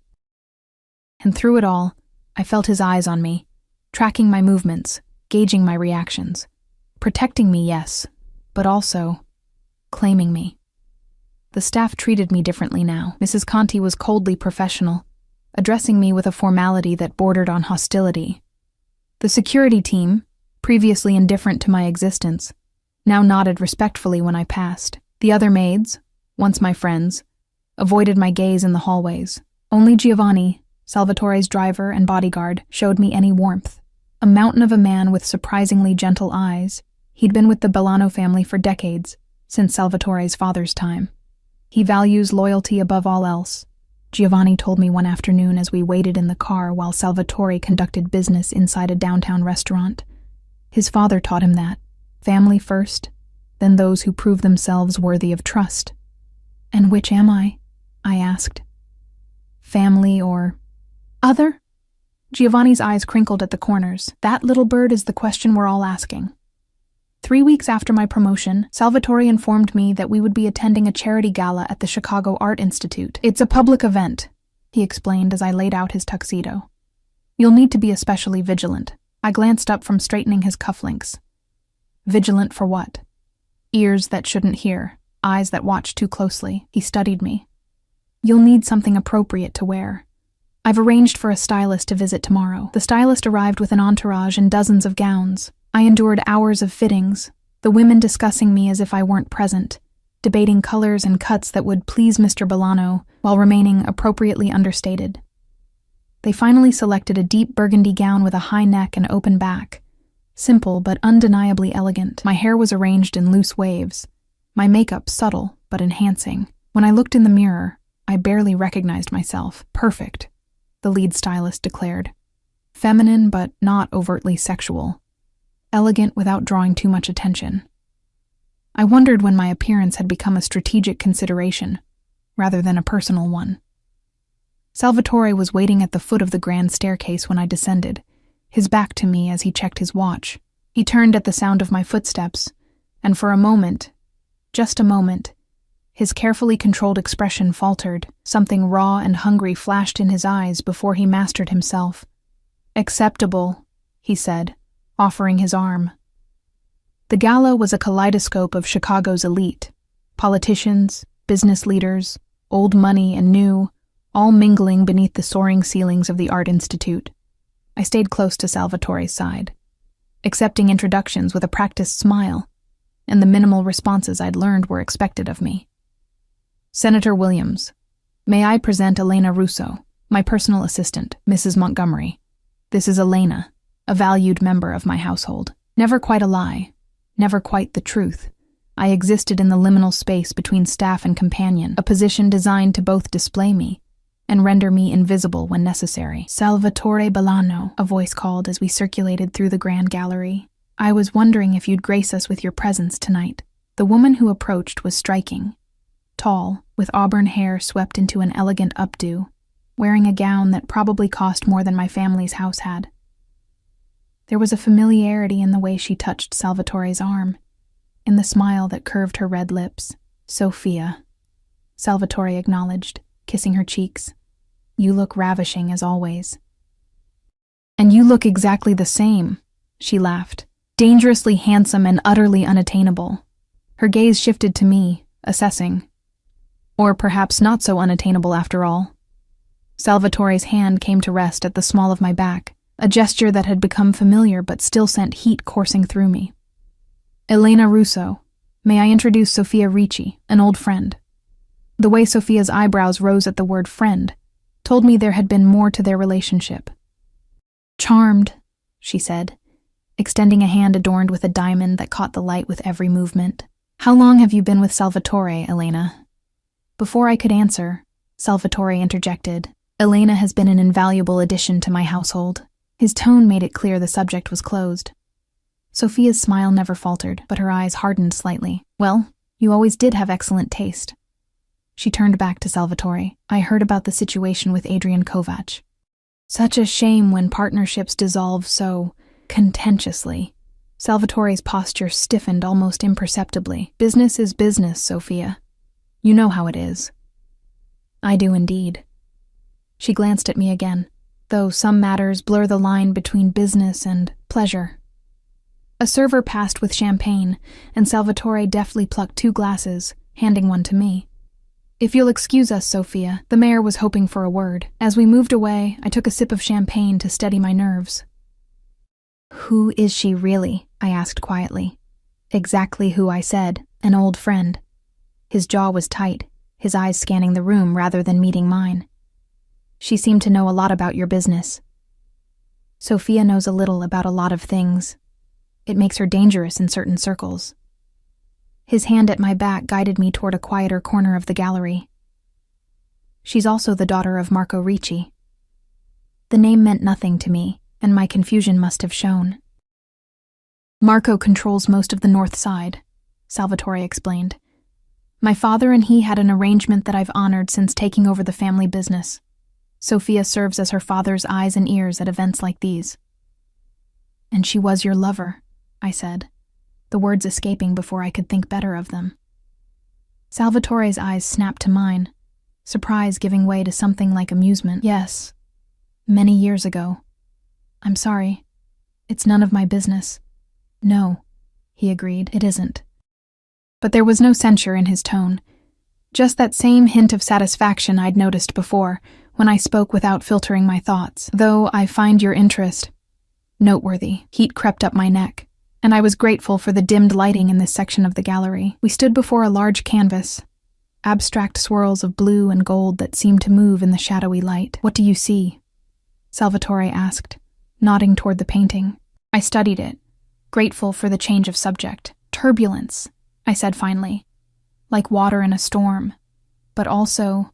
And through it all, I felt his eyes on me, tracking my movements, gauging my reactions, protecting me, yes, but also claiming me. The staff treated me differently now. Mrs. Conti was coldly professional, addressing me with a formality that bordered on hostility. The security team, previously indifferent to my existence, now nodded respectfully when I passed. The other maids, once my friends, avoided my gaze in the hallways. Only Giovanni, Salvatore's driver and bodyguard, showed me any warmth. A mountain of a man with surprisingly gentle eyes, he'd been with the Bellano family for decades, since Salvatore's father's time. He values loyalty above all else, Giovanni told me one afternoon as we waited in the car while Salvatore conducted business inside a downtown restaurant. His father taught him that. Family first, then those who prove themselves worthy of trust. And which am I? I asked. Family or other? Giovanni's eyes crinkled at the corners. That, little bird, is the question we're all asking. 3 weeks after my promotion, Salvatore informed me that we would be attending a charity gala at the Chicago Art Institute. It's a public event, he explained as I laid out his tuxedo. You'll need to be especially vigilant. I glanced up from straightening his cufflinks. Vigilant for what? Ears that shouldn't hear, eyes that watch too closely. He studied me. You'll need something appropriate to wear. I've arranged for a stylist to visit tomorrow. The stylist arrived with an entourage and dozens of gowns. I endured hours of fittings, the women discussing me as if I weren't present, debating colors and cuts that would please Mr. Bellano while remaining appropriately understated. They finally selected a deep burgundy gown with a high neck and open back. Simple but undeniably elegant. My hair was arranged in loose waves, my makeup subtle but enhancing. When I looked in the mirror, I barely recognized myself. Perfect, the lead stylist declared. feminine but not overtly sexual, elegant without drawing too much attention. I wondered when my appearance had become a strategic consideration, rather than a personal one. Salvatore was waiting at the foot of the grand staircase when I descended, his back to me as he checked his watch. He turned at the sound of my footsteps, and for a moment, just a moment, his carefully controlled expression faltered. Something raw and hungry flashed in his eyes before he mastered himself. "Acceptable," he said, offering his arm. The gala was a kaleidoscope of Chicago's elite, politicians, business leaders, old money and new, all mingling beneath the soaring ceilings of the Art Institute. I stayed close to Salvatore's side, accepting introductions with a practiced smile, and the minimal responses I'd learned were expected of me. "Senator Williams, may I present Elena Russo, my personal assistant, Mrs. Montgomery. This is Elena, a valued member of my household." Never quite a lie, never quite the truth. I existed in the liminal space between staff and companion, a position designed to both display me and render me invisible when necessary. "Salvatore Bolano," a voice called as we circulated through the grand gallery. "I was wondering if you'd grace us with your presence tonight." The woman who approached was striking, tall, with auburn hair swept into an elegant updo, wearing a gown that probably cost more than my family's house had. There was a familiarity in the way she touched Salvatore's arm, in the smile that curved her red lips. "Sophia," Salvatore acknowledged, kissing her cheeks. "You look ravishing as always." "And you look exactly the same," she laughed. "Dangerously handsome and utterly unattainable." Her gaze shifted to me, assessing. Or perhaps not so unattainable after all. Salvatore's hand came to rest at the small of my back, a gesture that had become familiar but still sent heat coursing through me. "Elena Russo, may I introduce Sophia Ricci, an old friend." The way Sophia's eyebrows rose at the word friend told me there had been more to their relationship. "Charmed," she said, extending a hand adorned with a diamond that caught the light with every movement. "How long have you been with Salvatore, Elena?" Before I could answer, Salvatore interjected. "Elena has been an invaluable addition to my household." His tone made it clear the subject was closed. Sophia's smile never faltered, but her eyes hardened slightly. "Well, you always did have excellent taste." She turned back to Salvatore. "I heard about the situation with Adrian Kovac. Such a shame when partnerships dissolve so contentiously." Salvatore's posture stiffened almost imperceptibly. "Business is business, Sophia. You know how it is." "I do indeed." She glanced at me again, though some matters blur the line between business and pleasure. A server passed with champagne, and Salvatore deftly plucked 2 glasses, handing one to me. "If you'll excuse us, Sophia," the mayor was hoping for a word. As we moved away, I took a sip of champagne to steady my nerves. "Who is she really?" I asked quietly. "Exactly who I said, an old friend." His jaw was tight, his eyes scanning the room rather than meeting mine. "She seemed to know a lot about your business." "Sophia knows a little about a lot of things. It makes her dangerous in certain circles." His hand at my back guided me toward a quieter corner of the gallery. "She's also the daughter of Marco Ricci." The name meant nothing to me, and my confusion must have shown. "Marco controls most of the north side," Salvatore explained. "My father and he had an arrangement that I've honored since taking over the family business. Sophia serves as her father's eyes and ears at events like these." "And she was your lover," I said, the words escaping before I could think better of them. Salvatore's eyes snapped to mine, surprise giving way to something like amusement. "Yes, many years ago. I'm sorry. It's none of my business." "No," he agreed, "it isn't." But there was no censure in his tone, just that same hint of satisfaction I'd noticed before, when I spoke without filtering my thoughts. "Though I find your interest noteworthy." Heat crept up my neck, and I was grateful for the dimmed lighting in this section of the gallery. We stood before a large canvas, abstract swirls of blue and gold that seemed to move in the shadowy light. "What do you see?" Salvatore asked, nodding toward the painting. I studied it, grateful for the change of subject. "Turbulence," I said finally, "like water in a storm, but also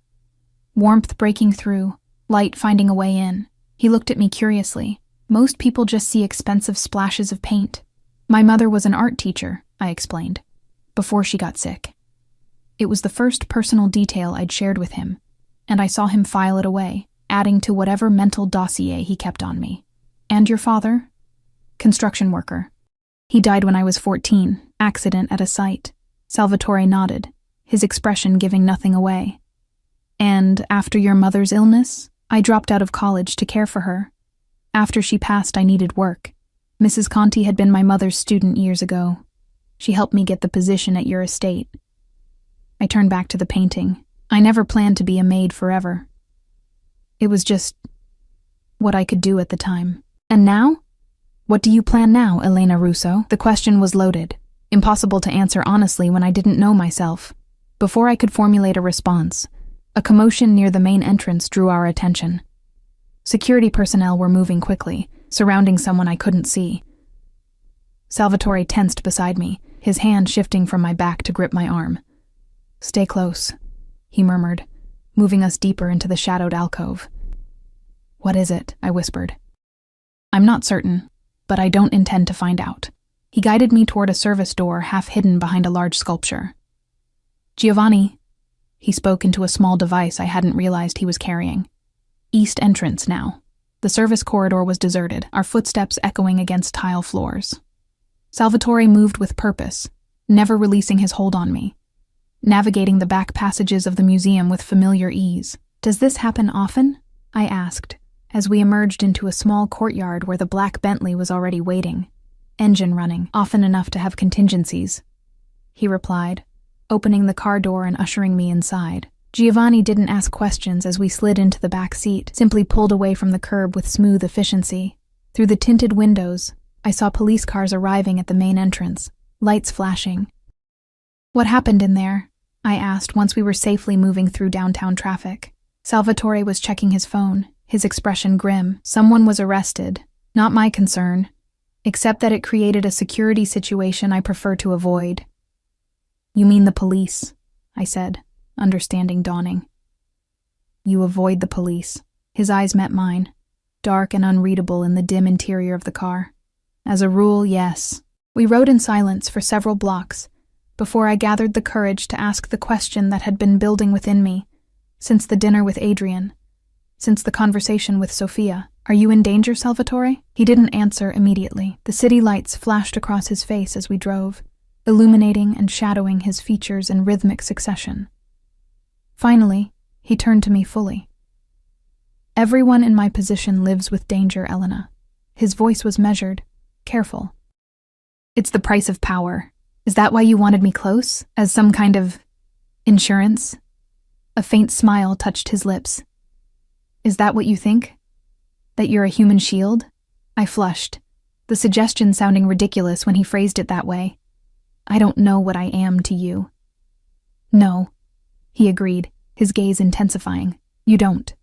warmth breaking through, light finding a way in." He looked at me curiously, Most people just see expensive splashes of paint. My mother was an art teacher, I explained, before she got sick. It was the first personal detail I'd shared with him, and I saw him file it away, adding to whatever mental dossier he kept on me. And your father? Construction worker. He died when I was 14, accident at a site. Salvatore nodded, his expression giving nothing away. And after your mother's illness, I dropped out of college to care for her. After she passed, I needed work. Mrs. Conti had been my mother's student years ago. She helped me get the position at your estate. I turned back to the painting. I never planned to be a maid forever. It was just what I could do at the time. And now? What do you plan now, Elena Russo? The question was loaded. Impossible to answer honestly when I didn't know myself. Before I could formulate a response, a commotion near the main entrance drew our attention. Security personnel were moving quickly, surrounding someone I couldn't see. Salvatore tensed beside me, his hand shifting from my back to grip my arm. Stay close, he murmured, moving us deeper into the shadowed alcove. What is it? I whispered. I'm not certain, but I don't intend to find out. He guided me toward a service door half hidden behind a large sculpture. Giovanni, he spoke into a small device I hadn't realized he was carrying. East entrance now. The service corridor was deserted, our footsteps echoing against tile floors. Salvatore moved with purpose, never releasing his hold on me, navigating the back passages of the museum with familiar ease. Does this happen often? I asked, as we emerged into a small courtyard where the black Bentley was already waiting, engine running, often enough to have contingencies. He replied, opening the car door and ushering me inside. Giovanni didn't ask questions as we slid into the back seat, simply pulled away from the curb with smooth efficiency. Through the tinted windows, I saw police cars arriving at the main entrance, lights flashing. What happened in there? I asked once we were safely moving through downtown traffic. Salvatore was checking his phone, his expression grim. Someone was arrested. Not my concern, except that it created a security situation I prefer to avoid. You mean the police, I said, understanding dawning. You avoid the police. His eyes met mine, dark and unreadable in the dim interior of the car. As a rule, yes. We rode in silence for several blocks before I gathered the courage to ask the question that had been building within me since the dinner with Adrian, since the conversation with Sophia. Are you in danger, Salvatore? He didn't answer immediately. The city lights flashed across his face as we drove, illuminating and shadowing his features in rhythmic succession. Finally, he turned to me fully. Everyone in my position lives with danger, Elena. His voice was measured, careful. It's the price of power. Is that why you wanted me close? As some kind of insurance? A faint smile touched his lips. Is that what you think? That you're a human shield? I flushed, the suggestion sounding ridiculous when he phrased it that way. I don't know what I am to you. No, he agreed, his gaze intensifying. You don't.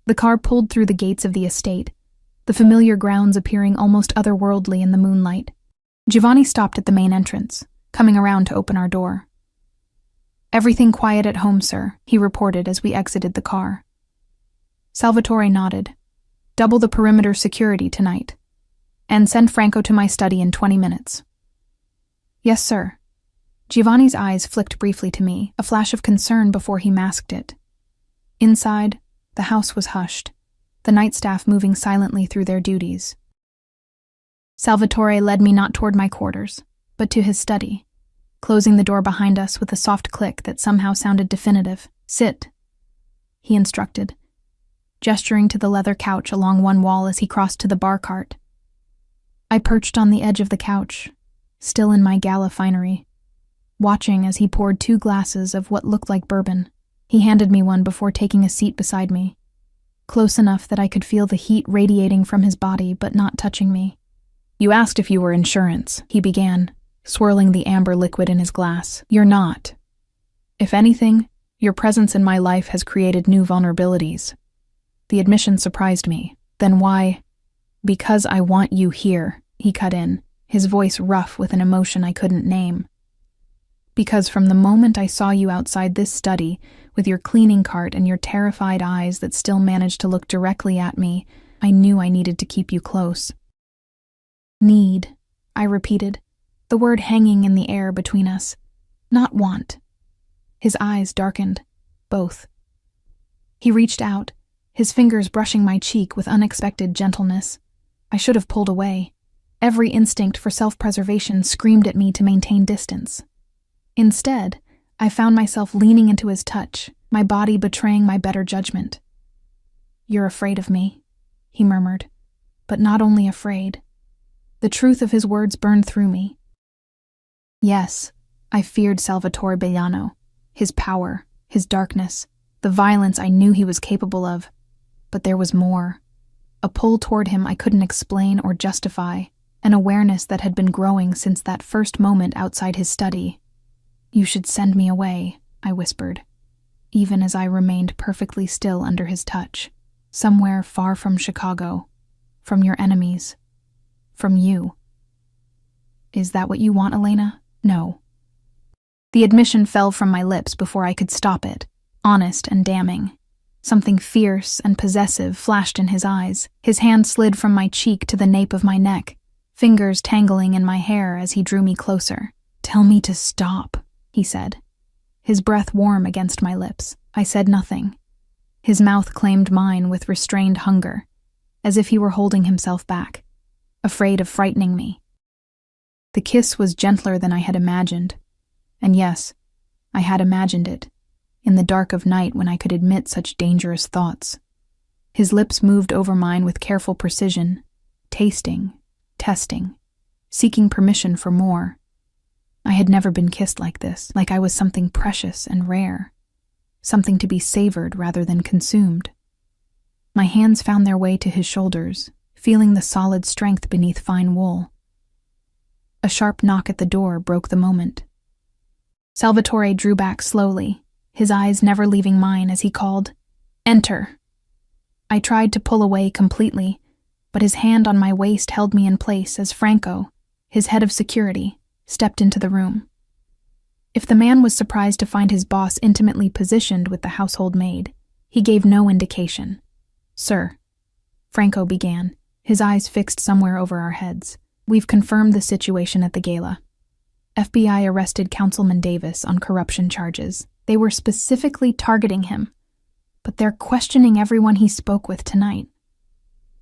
The car pulled through the gates of the estate, the familiar grounds appearing almost otherworldly in the moonlight. Giovanni stopped at the main entrance, coming around to open our door. Everything quiet at home, sir, he reported as we exited the car. Salvatore nodded. Double the perimeter security tonight. And send Franco to my study in 20 minutes. Yes, sir. Giovanni's eyes flicked briefly to me, a flash of concern before he masked it. Inside, the house was hushed, the night staff moving silently through their duties. Salvatore led me not toward my quarters, but to his study, closing the door behind us with a soft click that somehow sounded definitive. Sit, he instructed, gesturing to the leather couch along one wall as he crossed to the bar cart. I perched on the edge of the couch, still in my gala finery, watching as he poured 2 glasses of what looked like bourbon. He handed me one before taking a seat beside me, close enough that I could feel the heat radiating from his body but not touching me. You asked if you were insurance, he began, swirling the amber liquid in his glass. You're not. If anything, your presence in my life has created new vulnerabilities. The admission surprised me. Then why? Because I want you here, he cut in, his voice rough with an emotion I couldn't name. Because from the moment I saw you outside this study, with your cleaning cart and your terrified eyes that still managed to look directly at me, I knew I needed to keep you close. Need, I repeated, the word hanging in the air between us. Not want. His eyes darkened, both. He reached out, his fingers brushing my cheek with unexpected gentleness. I should have pulled away. Every instinct for self-preservation screamed at me to maintain distance. Instead, I found myself leaning into his touch, my body betraying my better judgment. "You're afraid of me," he murmured, but not only afraid. The truth of his words burned through me. Yes, I feared Salvatore Bellano, his power, his darkness, the violence I knew he was capable of. But there was more. A pull toward him I couldn't explain or justify, an awareness that had been growing since that first moment outside his study. "You should send me away," I whispered, even as I remained perfectly still under his touch. "Somewhere far from Chicago, from your enemies, from you." "Is that what you want, Elena?" "No." The admission fell from my lips before I could stop it, honest and damning. Something fierce and possessive flashed in his eyes. His hand slid from my cheek to the nape of my neck, fingers tangling in my hair as he drew me closer. "Tell me to stop," he said, his breath warm against my lips. I said nothing. His mouth claimed mine with restrained hunger, as if he were holding himself back, afraid of frightening me. The kiss was gentler than I had imagined, and yes, I had imagined it, in the dark of night when I could admit such dangerous thoughts. His lips moved over mine with careful precision, tasting, testing, seeking permission for more. I had never been kissed like this, like I was something precious and rare, something to be savored rather than consumed. My hands found their way to his shoulders, feeling the solid strength beneath fine wool. A sharp knock at the door broke the moment. Salvatore drew back slowly, his eyes never leaving mine as he called, "Enter." I tried to pull away completely, but his hand on my waist held me in place as Franco, his head of security, stepped into the room. If the man was surprised to find his boss intimately positioned with the household maid, he gave no indication. "Sir," Franco began, his eyes fixed somewhere over our heads, "we've confirmed the situation at the gala. FBI arrested Councilman Davis on corruption charges. They were specifically targeting him, but they're questioning everyone he spoke with tonight."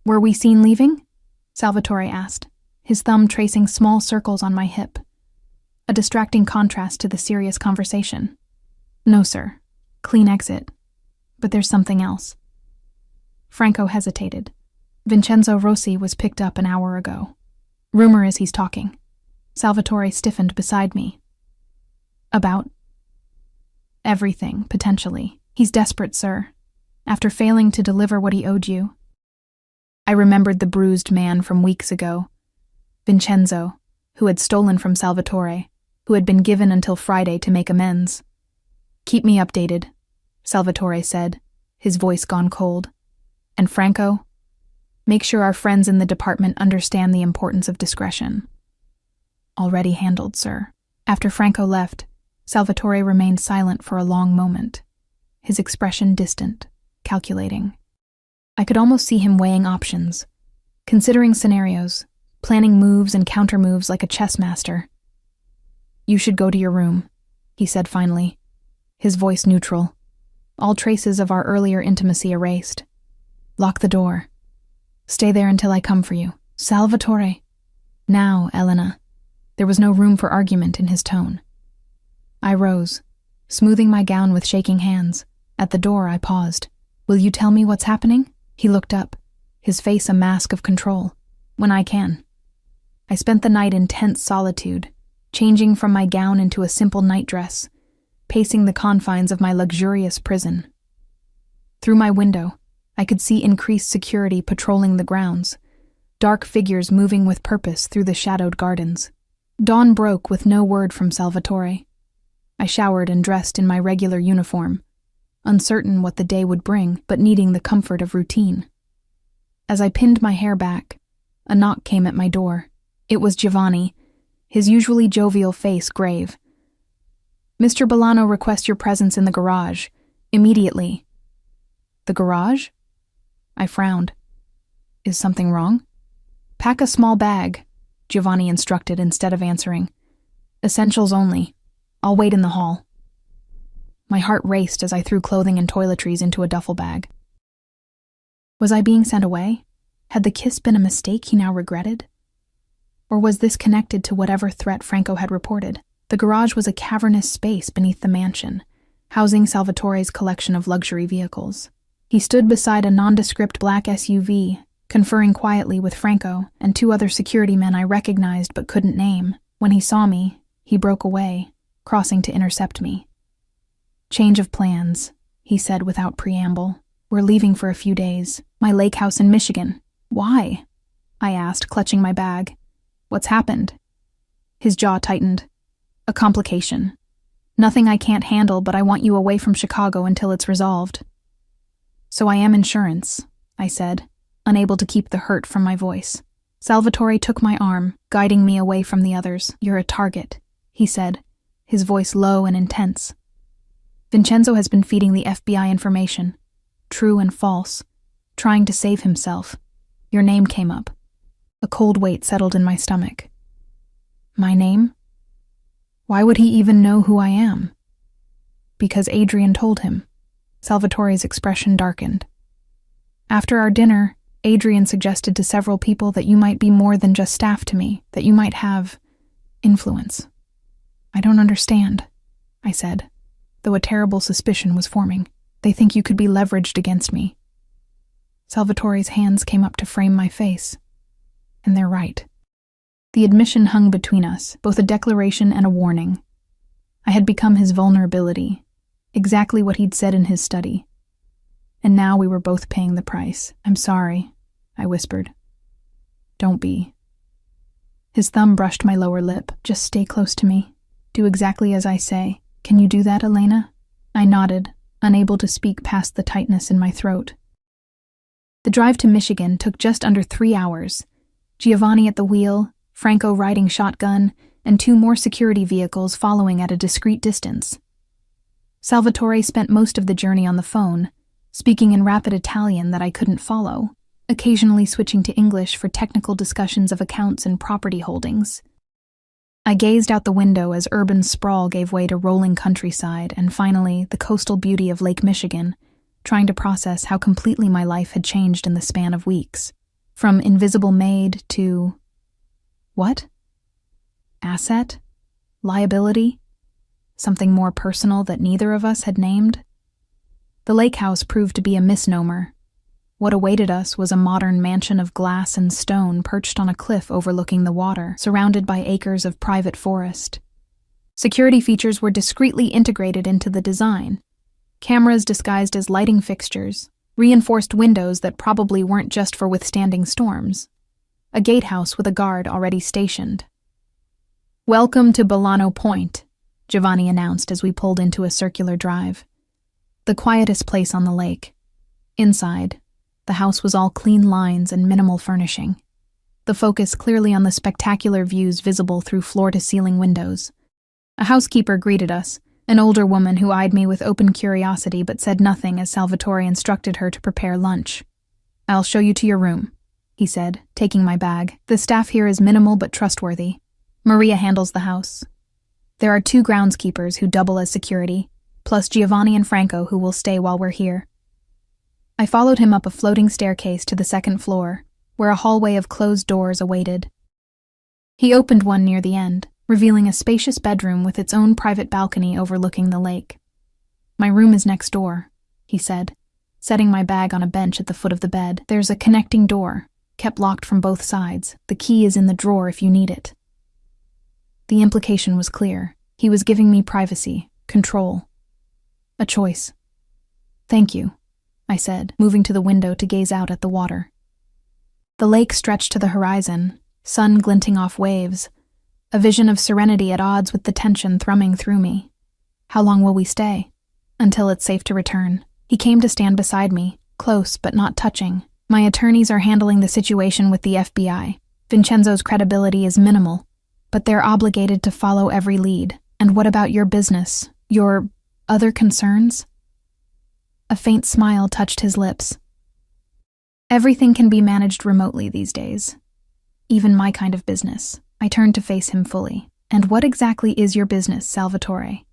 "Were we seen leaving?" Salvatore asked, his thumb tracing small circles on my hip, a distracting contrast to the serious conversation. "No, sir. Clean exit. But there's something else." Franco hesitated. "Vincenzo Rossi was picked up an hour ago. Rumor is he's talking." Salvatore stiffened beside me. "About?" "Everything, potentially. He's desperate, sir. After failing to deliver what he owed you." I remembered the bruised man from weeks ago. Vincenzo, who had stolen from Salvatore, who had been given until Friday to make amends. "Keep me updated," Salvatore said, his voice gone cold. "And Franco, make sure our friends in the department understand the importance of discretion." "Already handled, sir." After Franco left, Salvatore remained silent for a long moment, his expression distant, calculating. I could almost see him weighing options, considering scenarios, planning moves and countermoves like a chess master. "You should go to your room," he said finally, his voice neutral, all traces of our earlier intimacy erased. "Lock the door. Stay there until I come for you. Salvatore." "Now, Elena." There was no room for argument in his tone. I rose, smoothing my gown with shaking hands. At the door, I paused. "Will you tell me what's happening?" He looked up, his face a mask of control. "When I can." I spent the night in tense solitude, changing from my gown into a simple nightdress, pacing the confines of my luxurious prison. Through my window, I could see increased security patrolling the grounds, dark figures moving with purpose through the shadowed gardens. Dawn broke with no word from Salvatore. I showered and dressed in my regular uniform, uncertain what the day would bring, but needing the comfort of routine. As I pinned my hair back, a knock came at my door. It was Giovanni, his usually jovial face grave. "Mr. Bellano requests your presence in the garage, immediately." "The garage?" I frowned. Is something wrong? Pack a small bag, Giovanni instructed instead of answering. Essentials only. I'll wait in the hall. My heart raced as I threw clothing and toiletries into a duffel bag. Was I being sent away? Had the kiss been a mistake he now regretted? Or was this connected to whatever threat Franco had reported? The garage was a cavernous space beneath the mansion, housing Salvatore's collection of luxury vehicles. He stood beside a nondescript black SUV, conferring quietly with Franco and two other security men I recognized but couldn't name. When he saw me, he broke away, crossing to intercept me. Change of plans, he said without preamble. We're leaving for a few days. My lake house in Michigan. Why? I asked, clutching my bag. What's happened? His jaw tightened. A complication. Nothing I can't handle, but I want you away from Chicago until it's resolved. So I am insurance, I said, unable to keep the hurt from my voice. Salvatore took my arm, guiding me away from the others. You're a target, he said, his voice low and intense. Vincenzo has been feeding the FBI information, true and false, trying to save himself. Your name came up. A cold weight settled in my stomach. My name? Why would he even know who I am? Because Adrian told him. Salvatore's expression darkened. After our dinner, Adrian suggested to several people that you might be more than just staff to me, that you might have influence. I don't understand, I said, though a terrible suspicion was forming. They think you could be leveraged against me. Salvatore's hands came up to frame my face. And they're right. The admission hung between us, both a declaration and a warning. I had become his vulnerability, exactly what he'd said in his study. And now we were both paying the price. I'm sorry, I whispered. Don't be. His thumb brushed my lower lip. Just stay close to me. Do exactly as I say. Can you do that, Elena? I nodded, unable to speak past the tightness in my throat. The drive to Michigan took just under 3 hours. Giovanni at the wheel, Franco riding shotgun, and 2 more security vehicles following at a discreet distance. Salvatore spent most of the journey on the phone, speaking in rapid Italian that I couldn't follow, occasionally switching to English for technical discussions of accounts and property holdings. I gazed out the window as urban sprawl gave way to rolling countryside and finally the coastal beauty of Lake Michigan, trying to process how completely my life had changed in the span of weeks. From invisible maid to... what? Asset? Liability? Something more personal that neither of us had named? The lake house proved to be a misnomer. What awaited us was a modern mansion of glass and stone perched on a cliff overlooking the water, surrounded by acres of private forest. Security features were discreetly integrated into the design. Cameras disguised as lighting fixtures, reinforced windows that probably weren't just for withstanding storms. A gatehouse with a guard already stationed. Welcome to Bolano Point, Giovanni announced as we pulled into a circular drive. The quietest place on the lake. Inside, the house was all clean lines and minimal furnishing. The focus clearly on the spectacular views visible through floor-to-ceiling windows. A housekeeper greeted us, an older woman who eyed me with open curiosity but said nothing as Salvatore instructed her to prepare lunch. I'll show you to your room, he said, taking my bag. The staff here is minimal but trustworthy. Maria handles the house. There are 2 groundskeepers who double as security, plus Giovanni and Franco who will stay while we're here. I followed him up a floating staircase to the 2nd floor, where a hallway of closed doors awaited. He opened one near the end, revealing a spacious bedroom with its own private balcony overlooking the lake. My room is next door, he said, setting my bag on a bench at the foot of the bed. There's a connecting door, kept locked from both sides. The key is in the drawer if you need it. The implication was clear. He was giving me privacy, control. A choice. Thank you, I said, moving to the window to gaze out at the water. The lake stretched to the horizon, sun glinting off waves, a vision of serenity at odds with the tension thrumming through me. How long will we stay? Until it's safe to return. He came to stand beside me, close but not touching. My attorneys are handling the situation with the FBI. Vincenzo's credibility is minimal, but they're obligated to follow every lead. And what about your business? Your other concerns? A faint smile touched his lips. Everything can be managed remotely these days. Even my kind of business. I turned to face him fully. And what exactly is your business, Salvatore?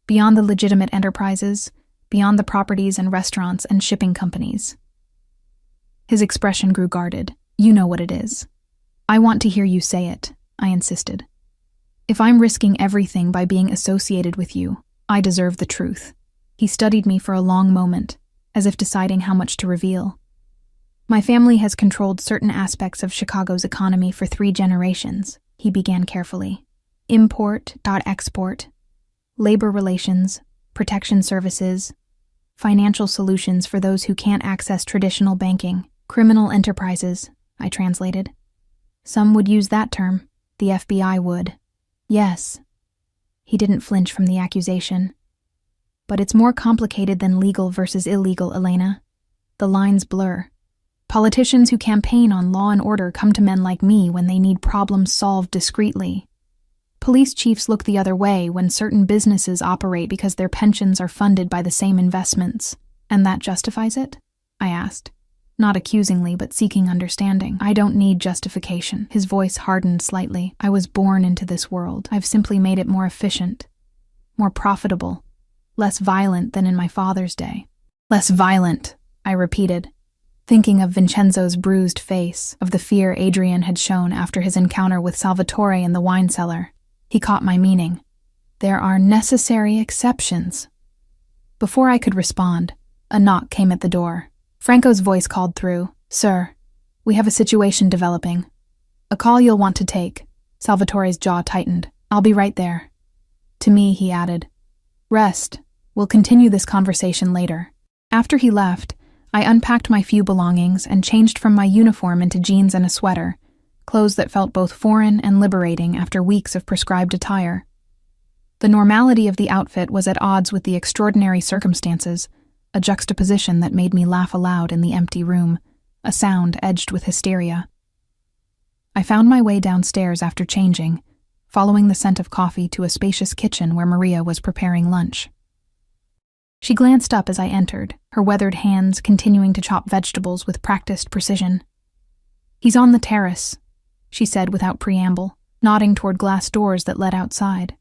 Beyond the legitimate enterprises, beyond the properties and restaurants and shipping companies. His expression grew guarded. You know what it is. I want to hear you say it, I insisted. If I'm risking everything by being associated with you, I deserve the truth. He studied me for a long moment, as if deciding how much to reveal. My family has controlled certain aspects of Chicago's economy for 3 generations, he began carefully. Import-export, labor relations, protection services, financial solutions for those who can't access traditional banking, criminal enterprises, I translated. Some would use that term. The FBI would. Yes. He didn't flinch from the accusation. But it's more complicated than legal versus illegal, Elena. The lines blur. Politicians who campaign on law and order come to men like me when they need problems solved discreetly. Police chiefs look the other way when certain businesses operate because their pensions are funded by the same investments. And that justifies it? I asked. Not accusingly, but seeking understanding. I don't need justification. His voice hardened slightly. I was born into this world. I've simply made it more efficient, more profitable, less violent than in my father's day. Less violent, I repeated, thinking of Vincenzo's bruised face, of the fear Adrian had shown after his encounter with Salvatore in the wine cellar. He caught my meaning. There are necessary exceptions. Before I could respond, a knock came at the door. Franco's voice called through. Sir, we have a situation developing. A call you'll want to take. Salvatore's jaw tightened. I'll be right there. To me, he added, Rest. We'll continue this conversation later. After he left, I unpacked my few belongings and changed from my uniform into jeans and a sweater, clothes that felt both foreign and liberating after weeks of prescribed attire. The normality of the outfit was at odds with the extraordinary circumstances, a juxtaposition that made me laugh aloud in the empty room, a sound edged with hysteria. I found my way downstairs after changing, following the scent of coffee to a spacious kitchen where Maria was preparing lunch. She glanced up as I entered, her weathered hands continuing to chop vegetables with practiced precision. He's on the terrace, she said without preamble, nodding toward glass doors that led outside.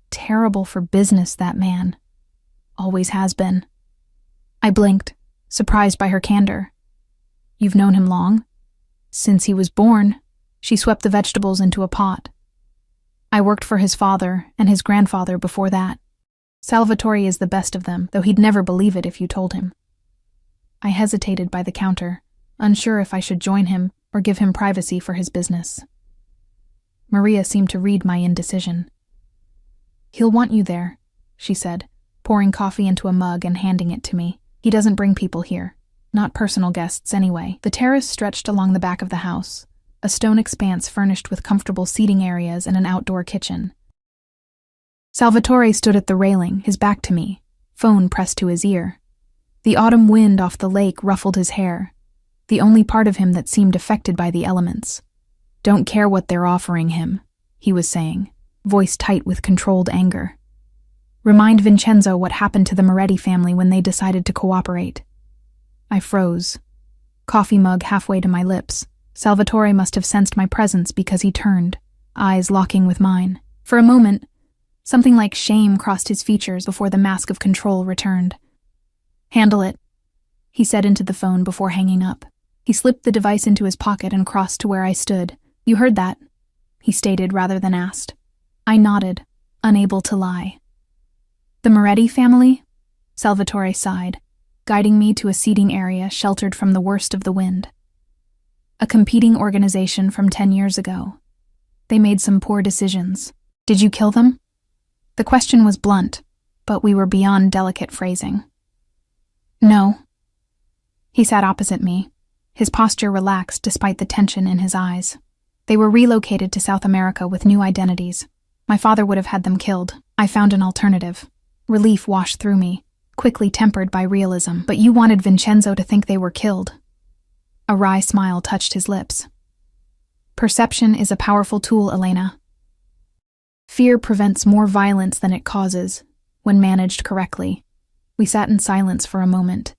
Terrible for business, that man. Always has been. I blinked, surprised by her candor. You've known him long? Since he was born. She swept the vegetables into a pot. I worked for his father and his grandfather before that. Salvatore is the best of them, though he'd never believe it if you told him. I hesitated by the counter, unsure if I should join him or give him privacy for his business. Maria seemed to read my indecision. He'll want you there, she said, pouring coffee into a mug and handing it to me. He doesn't bring people here. Not personal guests, anyway. The terrace stretched along the back of the house, a stone expanse furnished with comfortable seating areas and an outdoor kitchen. Salvatore stood at the railing, his back to me, phone pressed to his ear. The autumn wind off the lake ruffled his hair, the only part of him that seemed affected by the elements. Don't care what they're offering him, he was saying, voice tight with controlled anger. Remind Vincenzo what happened to the Moretti family when they decided to cooperate. I froze, coffee mug halfway to my lips. Salvatore must have sensed my presence because he turned, eyes locking with mine. For a moment, something like shame crossed his features before the mask of control returned. Handle it, he said into the phone before hanging up. He slipped the device into his pocket and crossed to where I stood. You heard that, he stated rather than asked. I nodded, unable to lie. The Moretti family? Salvatore sighed, guiding me to a seating area sheltered from the worst of the wind. A competing organization from 10 years ago. They made some poor decisions. Did you kill them? The question was blunt, but we were beyond delicate phrasing. No. He sat opposite me, his posture relaxed despite the tension in his eyes. They were relocated to South America with new identities. My father would have had them killed. I found an alternative. Relief washed through me, quickly tempered by realism. But you wanted Vincenzo to think they were killed. A wry smile touched his lips. Perception is a powerful tool, Elena. Fear prevents more violence than it causes, when managed correctly. We sat in silence for a moment.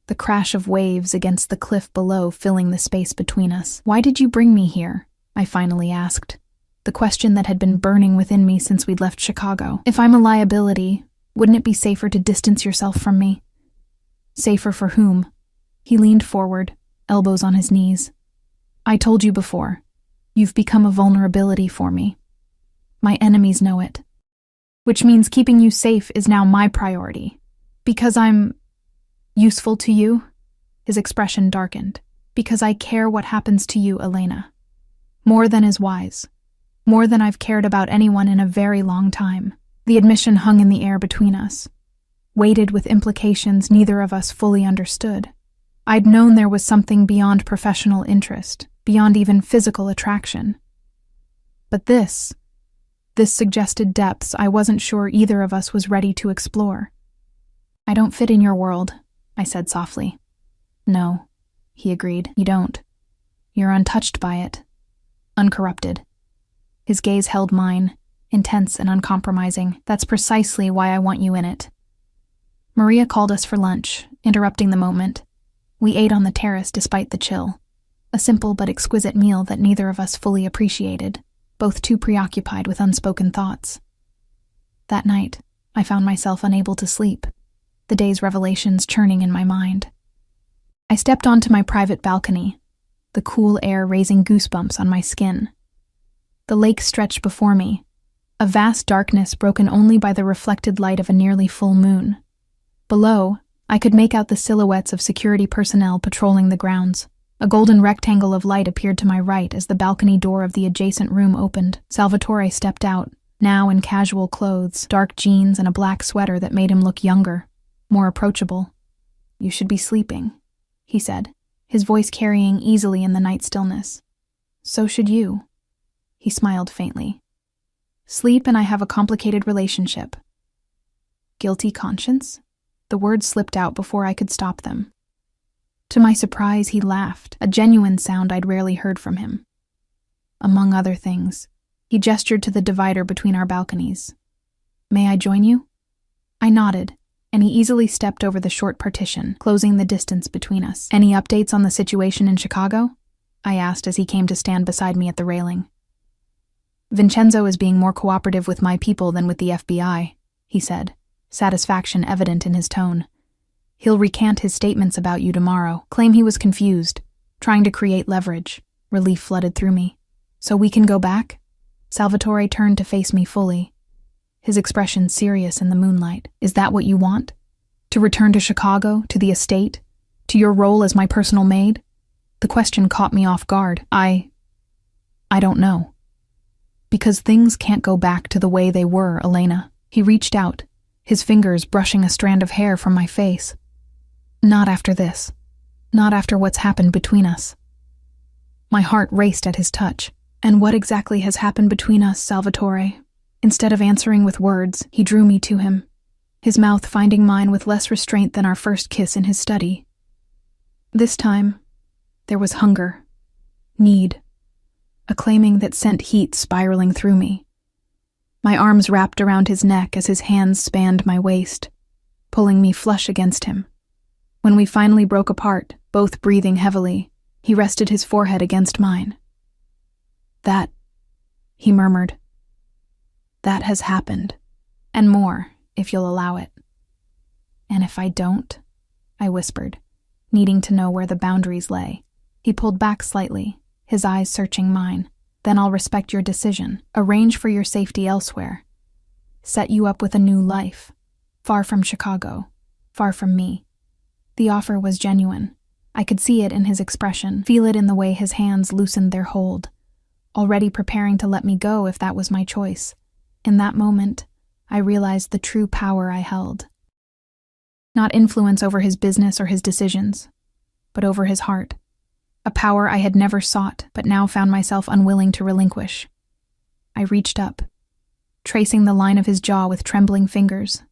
the crash of waves against the cliff below filling the space between us. "Why did you bring me here?" I finally asked, the question that had been burning within me since we'd left Chicago. "If I'm a liability, wouldn't it be safer to distance yourself from me?" "Safer for whom?" He leaned forward, elbows on his knees. "I told you before, you've become a vulnerability for me. My enemies know it. Which means keeping you safe is now my priority. Because I'm useful to you?" His expression darkened. "Because I care what happens to you, Elena. More than is wise. More than I've cared about anyone in a very long time." The admission hung in the air between us, weighted with implications neither of us fully understood. I'd known there was something beyond professional interest, beyond even physical attraction. But this suggested depths I wasn't sure either of us was ready to explore. "I don't fit in your world," I said softly. "No," he agreed, "you don't. You're untouched by it. Uncorrupted." His gaze held mine, intense and uncompromising. "That's precisely why I want you in it." Maria called us for lunch, interrupting the moment. We ate on the terrace despite the chill. A simple but exquisite meal that neither of us fully appreciated, both too preoccupied with unspoken thoughts. That night, I found myself unable to sleep, the day's revelations churning in my mind. I stepped onto my private balcony, the cool air raising goosebumps on my skin. The lake stretched before me, a vast darkness broken only by the reflected light of a nearly full moon. Below, I could make out the silhouettes of security personnel patrolling the grounds. A golden rectangle of light appeared to my right as the balcony door of the adjacent room opened. Salvatore stepped out, now in casual clothes, dark jeans and a black sweater that made him look younger, more approachable. "You should be sleeping," he said, his voice carrying easily in the night stillness. "So should you." He smiled faintly. "Sleep and I have a complicated relationship." Guilty conscience? The words slipped out before I could stop them. To my surprise, he laughed, a genuine sound I'd rarely heard from him. Among other things, he gestured to the divider between our balconies. "May I join you?" I nodded, and he easily stepped over the short partition, closing the distance between us. "Any updates on the situation in Chicago?" I asked as he came to stand beside me at the railing. "Vincenzo is being more cooperative with my people than with the FBI," he said, satisfaction evident in his tone. "He'll recant his statements about you tomorrow, claim he was confused, trying to create leverage." Relief flooded through me. "So we can go back?" Salvatore turned to face me fully, his expression serious in the moonlight. "Is that what you want? To return to Chicago, to the estate, to your role as my personal maid?" The question caught me off guard. I don't know. "Because things can't go back to the way they were, Elena." He reached out, his fingers brushing a strand of hair from my face. "Not after this. Not after what's happened between us." My heart raced at his touch. "And what exactly has happened between us, Salvatore?" Instead of answering with words, he drew me to him, his mouth finding mine with less restraint than our first kiss in his study. This time, there was hunger, need, a claiming that sent heat spiraling through me. My arms wrapped around his neck as his hands spanned my waist, pulling me flush against him. When we finally broke apart, both breathing heavily, he rested his forehead against mine. "That," he murmured, "that has happened. And more, if you'll allow it." "And if I don't?" I whispered, needing to know where the boundaries lay. He pulled back slightly, his eyes searching mine. "Then I'll respect your decision, arrange for your safety elsewhere, set you up with a new life, far from Chicago, far from me." The offer was genuine. I could see it in his expression, feel it in the way his hands loosened their hold, already preparing to let me go if that was my choice. In that moment, I realized the true power I held. Not influence over his business or his decisions, but over his heart. A power I had never sought, but now found myself unwilling to relinquish. I reached up, tracing the line of his jaw with trembling fingers.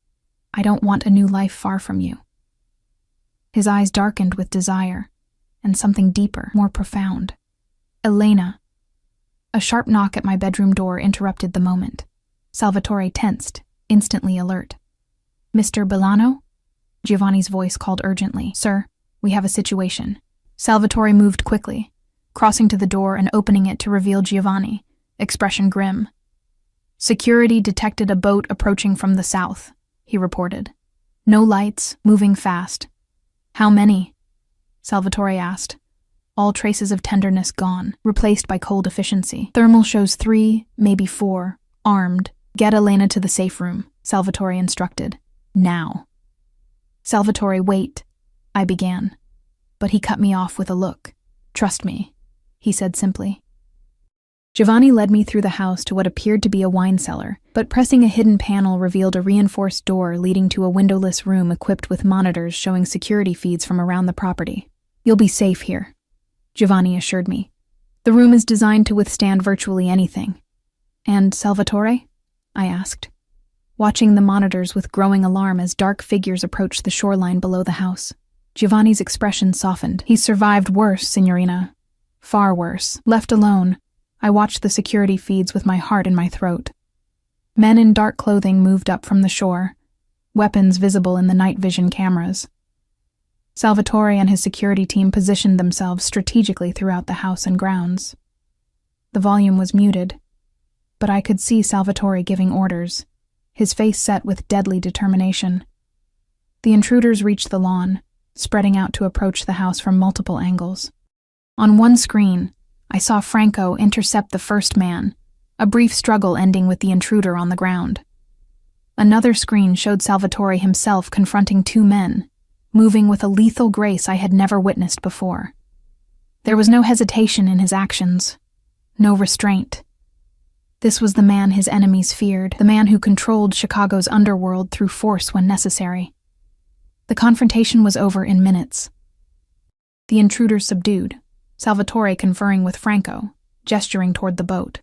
"I don't want a new life far from you." His eyes darkened with desire, and something deeper, more profound. "Elena." A sharp knock at my bedroom door interrupted the moment. Salvatore tensed, instantly alert. "Mr. Bolano?" Giovanni's voice called urgently. "Sir?" "We have a situation." Salvatore moved quickly, crossing to the door and opening it to reveal Giovanni, expression grim. "Security detected a boat approaching from the south," he reported. "No lights, moving fast." "How many?" Salvatore asked. All traces of tenderness gone, replaced by cold efficiency. "Thermal shows 3, maybe 4, armed. Get Elena to the safe room," Salvatore instructed. "Now." "Salvatore, wait," I began, but he cut me off with a look. "Trust me," he said simply. Giovanni led me through the house to what appeared to be a wine cellar, but pressing a hidden panel revealed a reinforced door leading to a windowless room equipped with monitors showing security feeds from around the property. "You'll be safe here," Giovanni assured me. "The room is designed to withstand virtually anything." "And Salvatore?" I asked, watching the monitors with growing alarm as dark figures approached the shoreline below the house. Giovanni's expression softened. "He's survived worse, signorina. Far worse. Left alone, I watched the security feeds with my heart in my throat. Men in dark clothing moved up from the shore, weapons visible in the night vision cameras. Salvatore and his security team positioned themselves strategically throughout the house and grounds. The volume was muted, but I could see Salvatore giving orders, his face set with deadly determination. The intruders reached the lawn, spreading out to approach the house from multiple angles. On one screen, I saw Franco intercept the first man, a brief struggle ending with the intruder on the ground. Another screen showed Salvatore himself confronting 2 men, moving with a lethal grace I had never witnessed before. There was no hesitation in his actions, no restraint. This was the man his enemies feared, the man who controlled Chicago's underworld through force when necessary. The confrontation was over in minutes. The intruders subdued, Salvatore conferring with Franco, gesturing toward the boat.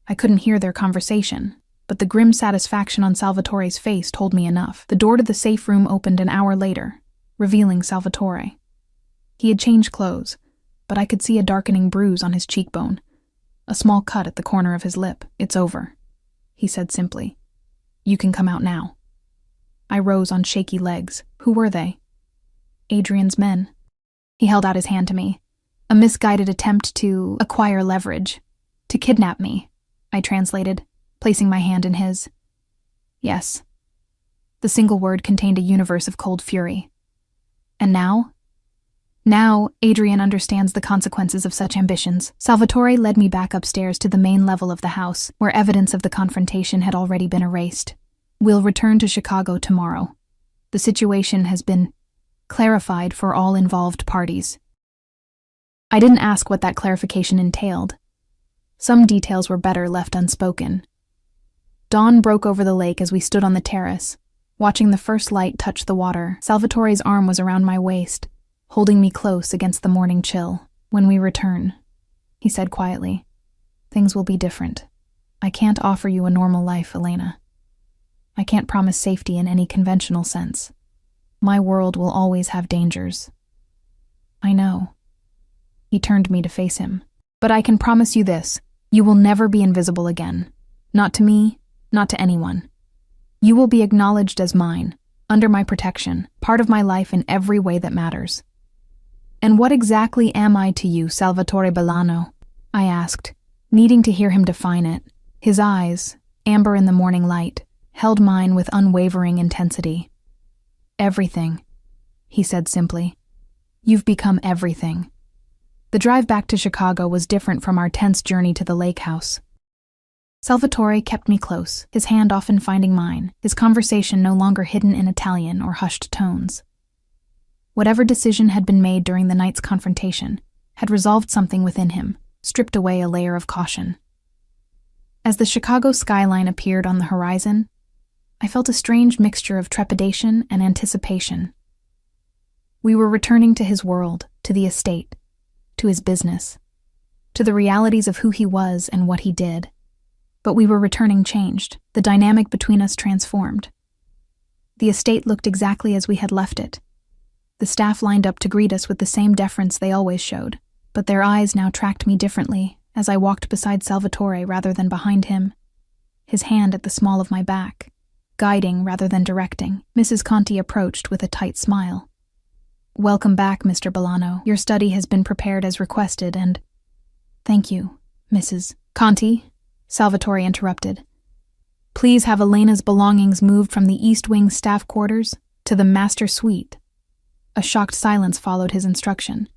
I couldn't hear their conversation, but the grim satisfaction on Salvatore's face told me enough. The door to the safe room opened an hour later, revealing Salvatore. He had changed clothes, but I could see a darkening bruise on his cheekbone, a small cut at the corner of his lip. "It's over," he said simply. "You can come out now." I rose on shaky legs. Who were they? Adrian's men. He held out his hand to me. "A misguided attempt to acquire leverage. To kidnap me," I translated, placing my hand in his. "Yes." The single word contained a universe of cold fury. "And now?" "Now, Adrian understands the consequences of such ambitions." Salvatore led me back upstairs to the main level of the house, where evidence of the confrontation had already been erased. "We'll return to Chicago tomorrow. The situation has been clarified for all involved parties." I didn't ask what that clarification entailed. Some details were better left unspoken. Dawn broke over the lake as we stood on the terrace, watching the first light touch the water. Salvatore's arm was around my waist, holding me close against the morning chill. "When we return," he said quietly, "things will be different. I can't offer you a normal life, Elena. I can't promise safety in any conventional sense. My world will always have dangers." "I know." He turned me to face him. "But I can promise you this, you will never be invisible again. Not to me, not to anyone. You will be acknowledged as mine, under my protection, part of my life in every way that matters." "And what exactly am I to you, Salvatore Bolano?" I asked, needing to hear him define it. His eyes, amber in the morning light, held mine with unwavering intensity. "Everything," he said simply. "You've become everything." The drive back to Chicago was different from our tense journey to the lake house. Salvatore kept me close, his hand often finding mine, his conversation no longer hidden in Italian or hushed tones. Whatever decision had been made during the night's confrontation had resolved something within him, stripped away a layer of caution. As the Chicago skyline appeared on the horizon, I felt a strange mixture of trepidation and anticipation. We were returning to his world, to the estate, to his business, to the realities of who he was and what he did. But we were returning changed, the dynamic between us transformed. The estate looked exactly as we had left it. The staff lined up to greet us with the same deference they always showed, but their eyes now tracked me differently as I walked beside Salvatore rather than behind him, his hand at the small of my back, guiding rather than directing. Mrs. Conti approached with a tight smile. Welcome back, Mr. Bolano. Your study has been prepared as requested and— Thank you, Mrs. Conti, Salvatore interrupted. Please have Elena's belongings moved from the East Wing staff quarters to the master suite. A shocked silence followed his instruction.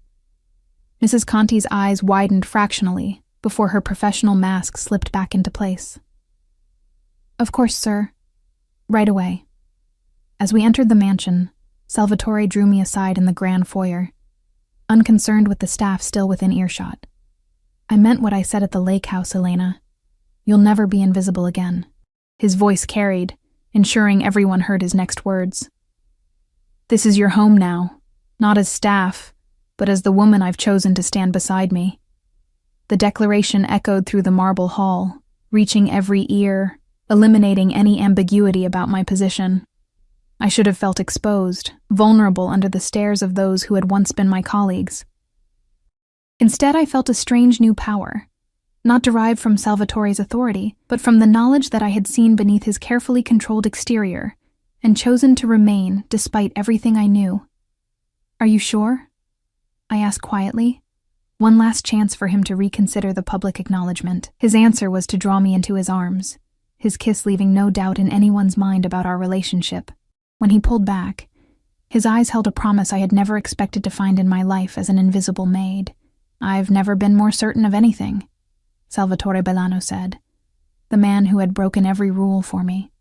Mrs. Conti's eyes widened fractionally before her professional mask slipped back into place. Of course, sir. Right away. As we entered the mansion, Salvatore drew me aside in the grand foyer, unconcerned with the staff still within earshot. I meant what I said at the lake house, Elena. You'll never be invisible again. His voice carried, ensuring everyone heard his next words. This is your home now, not as staff, but as the woman I've chosen to stand beside me. The declaration echoed through the marble hall, reaching every ear, eliminating any ambiguity about my position. I should have felt exposed, vulnerable under the stares of those who had once been my colleagues. Instead, I felt a strange new power, not derived from Salvatore's authority, but from the knowledge that I had seen beneath his carefully controlled exterior and chosen to remain despite everything I knew. Are you sure? I asked quietly. One last chance for him to reconsider the public acknowledgement. His answer was to draw me into his arms, his kiss leaving no doubt in anyone's mind about our relationship. When he pulled back, his eyes held a promise I had never expected to find in my life as an invisible maid. I've never been more certain of anything, Salvatore Bolano said, the man who had broken every rule for me.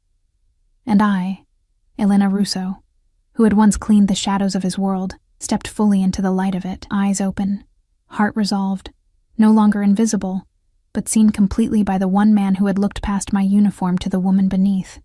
And I, Elena Russo, who had once cleaned the shadows of his world, stepped fully into the light of it, eyes open, heart resolved, no longer invisible, but seen completely by the one man who had looked past my uniform to the woman beneath.